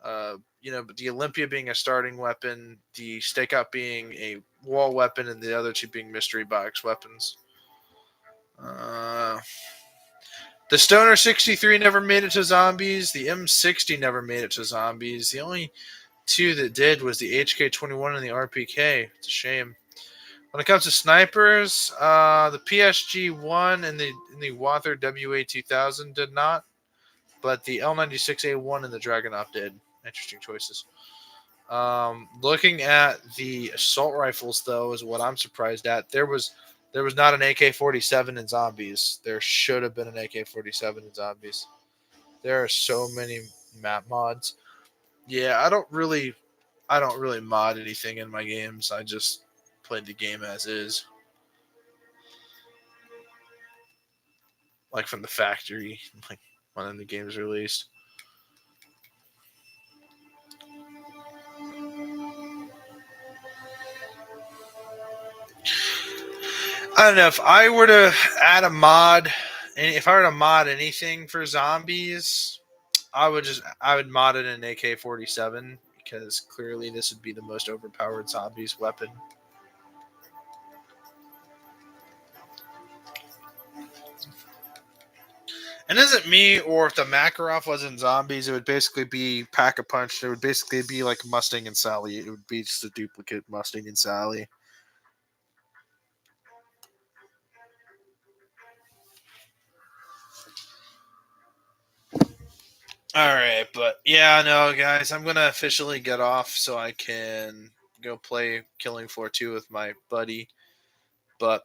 But the Olympia being a starting weapon, the Stakeout being a wall weapon, and the other 2 being mystery box weapons. The Stoner 63 never made it to zombies. The M60 never made it to zombies. The only 2 that did was the HK21 and the RPK. It's a shame. When it comes to snipers, the PSG-1 and the Walther WA-2000 did not, but the L96A1 and the Dragunov did. Interesting choices. Looking at the assault rifles, though, is what I'm surprised at. There was not an AK-47 in zombies. There should have been an AK-47 in zombies. There are so many map mods. Yeah, I don't really mod anything in my games. I just played the game as is, like from the factory, like when the game's released. I don't know if I were to add a mod And if I were to mod anything for zombies, I would mod it in AK-47 because clearly this would be the most overpowered zombies weapon. And isn't me, or if the Makarov wasn't zombies, it would basically be Pack a Punch. It would basically be like Mustang and Sally. It would be just a duplicate Mustang and Sally. All right, but yeah, no, guys, I'm gonna officially get off so I can go play Killing Floor 2 with my buddy. But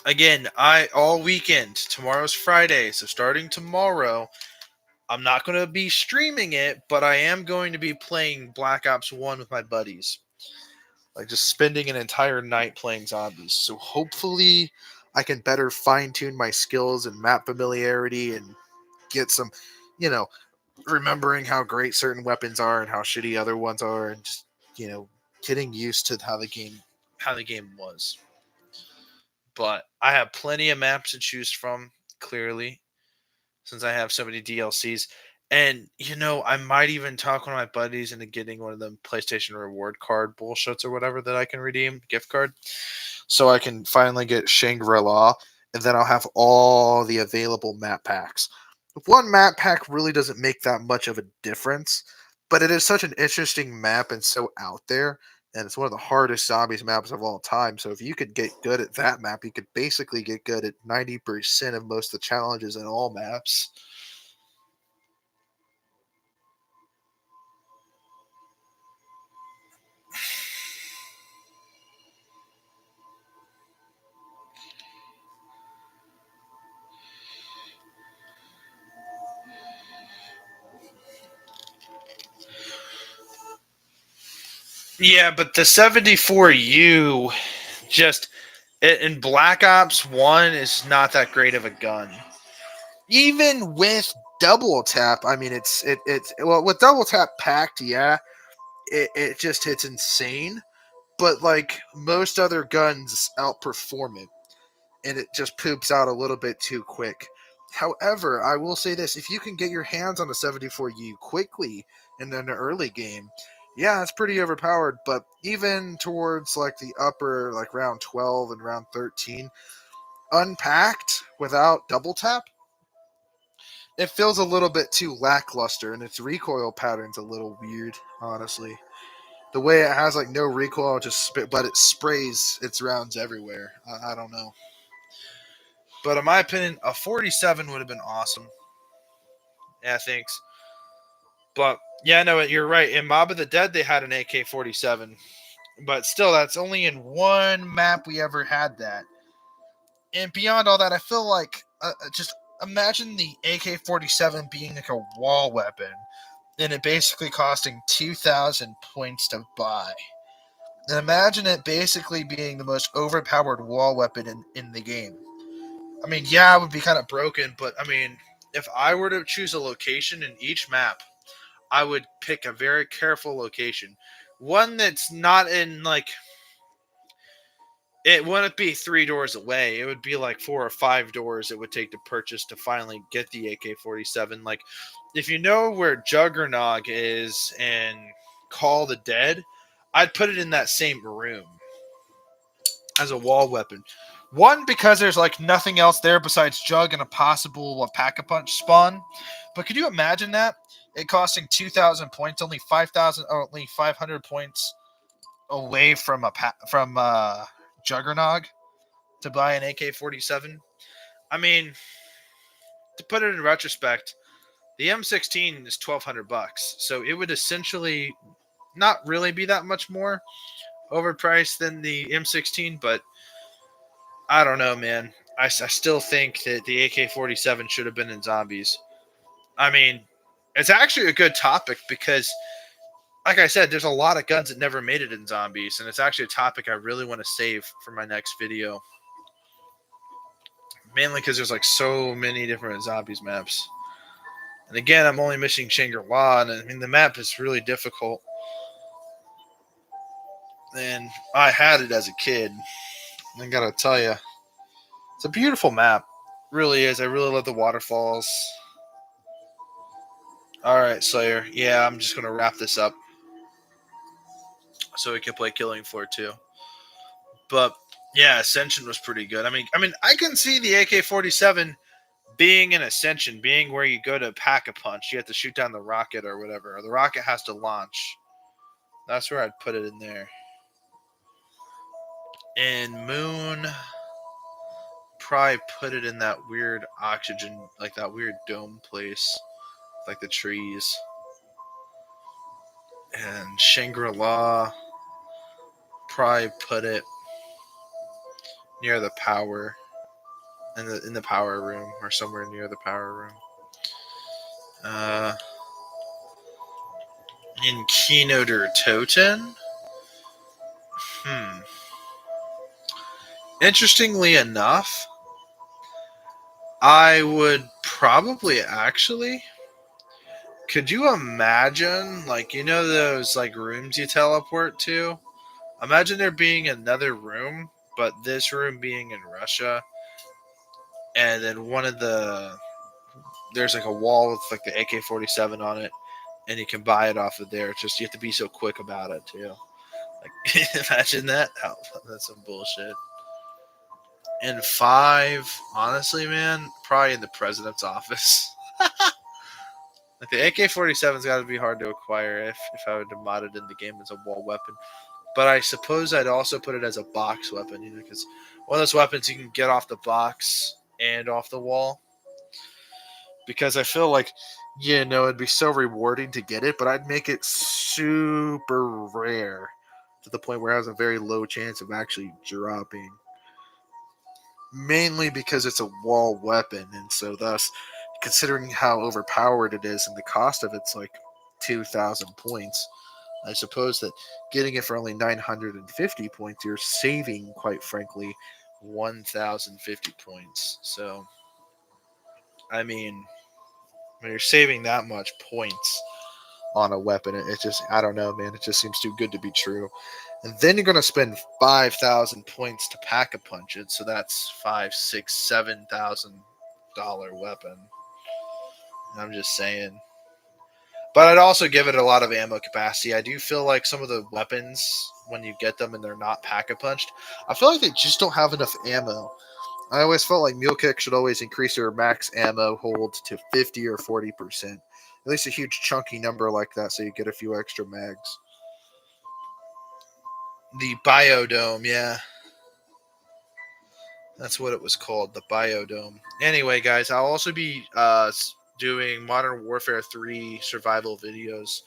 again, I all weekend. Tomorrow's Friday, so starting tomorrow, I'm not going to be streaming it, but I am going to be playing Black Ops 1 with my buddies. Like just spending an entire night playing zombies. So hopefully I can better fine tune my skills and map familiarity and get some, you know, remembering how great certain weapons are and how shitty other ones are and just, getting used to how the game was. But I have plenty of maps to choose from, clearly, since I have so many DLCs. And I might even talk one of my buddies into getting one of them PlayStation reward card bullshits or whatever that I can redeem, gift card, so I can finally get Shangri-La, and then I'll have all the available map packs. One map pack really doesn't make that much of a difference, but it is such an interesting map and so out there, and it's one of the hardest zombies maps of all time. So if you could get good at that map, you could basically get good at 90% of most of the challenges in all maps. Yeah, but the 74U just in Black Ops 1 is not that great of a gun. Even with double tap, I mean it's well, with double tap packed, yeah, it just hits insane. But like most other guns outperform it, and it just poops out a little bit too quick. However, I will say this: if you can get your hands on a 74U quickly in an early game, yeah, it's pretty overpowered. But even towards like the upper, like round 12 and round 13, unpacked without double tap, it feels a little bit too lackluster, and its recoil pattern's a little weird, honestly. The way it has like no recoil, but it sprays its rounds everywhere. I don't know. But in my opinion, a 47 would have been awesome. Yeah, thanks. But yeah, no, you're right. In Mob of the Dead, they had an AK-47, but still, that's only in one map we ever had that. And beyond all that, I feel like just imagine the AK-47 being like a wall weapon, and it basically costing 2,000 points to buy. And imagine it basically being the most overpowered wall weapon in the game. I mean, yeah, it would be kind of broken, but I mean, if I were to choose a location in each map, I would pick a very careful location. One that's not in like it wouldn't be 3 doors away. It would be like 4 or 5 doors it would take to purchase to finally get the AK-47. Like, if you know where Juggernog is and Call the Dead, I'd put it in that same room as a wall weapon. One, because there's like nothing else there besides Jug and a possible Pack-a-Punch spawn. But could you imagine that? It costing 2,000 points, only 5,000, only 500 points away from Juggernog to buy an AK-47. I mean, to put it in retrospect, the M16 is $1,200, so it would essentially not really be that much more overpriced than the M16, but I don't know, man. I still think that the AK-47 should have been in zombies. I mean, it's actually a good topic because, like I said, there's a lot of guns that never made it in zombies, and it's actually a topic I really want to save for my next video. Mainly because there's like so many different zombies maps. And again, I'm only missing Shangri-La, and I mean, the map is really difficult. And I had it as a kid. I gotta tell you, it's a beautiful map. Really is. I really love the waterfalls. All right, Slayer. Yeah, I'm just gonna wrap this up so we can play Killing Floor 2. But yeah, Ascension was pretty good. I mean, I can see the AK-47 being an Ascension, being where you go to pack a punch. You have to shoot down the rocket or whatever, or the rocket has to launch. That's where I'd put it in there. And Moon, probably put it in that weird oxygen, like that weird dome place, like the trees. And Shangri-La, probably put it near the power, in the power room or somewhere near the power room. Uh, in Keynote or Toten. Hmm. Interestingly enough, I would probably actually. Could you imagine, like, you know, those like rooms you teleport to? Imagine there being another room, but this room being in Russia, and then one of the there's like a wall with like the AK-47 on it, and you can buy it off of there. It's just you have to be so quick about it too. Like, imagine that. Oh, that's some bullshit. And 5, honestly, man, probably in the president's office. Like the AK-47's got to be hard to acquire if I would have modded in the game as a wall weapon. But I suppose I'd also put it as a box weapon, you know, because one of those weapons you can get off the box and off the wall. Because I feel like, you know, it'd be so rewarding to get it, but I'd make it super rare to the point where it has a very low chance of actually dropping. Mainly because it's a wall weapon, and so thus, considering how overpowered it is and the cost of it's like 2,000 points, I suppose that getting it for only 950 points, you're saving, quite frankly, 1,050 points. So, I mean, when you're saving that much points on a weapon, it just, I don't know, man, it just seems too good to be true. And then you're going to spend 5,000 points to pack a punch it, so that's $5, $6, $7,000 weapon. I'm just saying. But I'd also give it a lot of ammo capacity. I do feel like some of the weapons, when you get them and they're not pack-a-punched, I feel like they just don't have enough ammo. I always felt like Mule Kick should always increase your max ammo hold to 50 or 40%. At least a huge chunky number like that so you get a few extra mags. The Biodome, yeah. That's what it was called, the Biodome. Anyway, guys, I'll also be doing Modern Warfare 3 survival videos.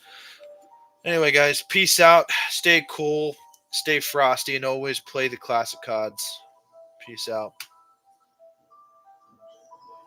Anyway, guys, peace out. Stay cool, stay frosty, and always play the classic CODs. Peace out.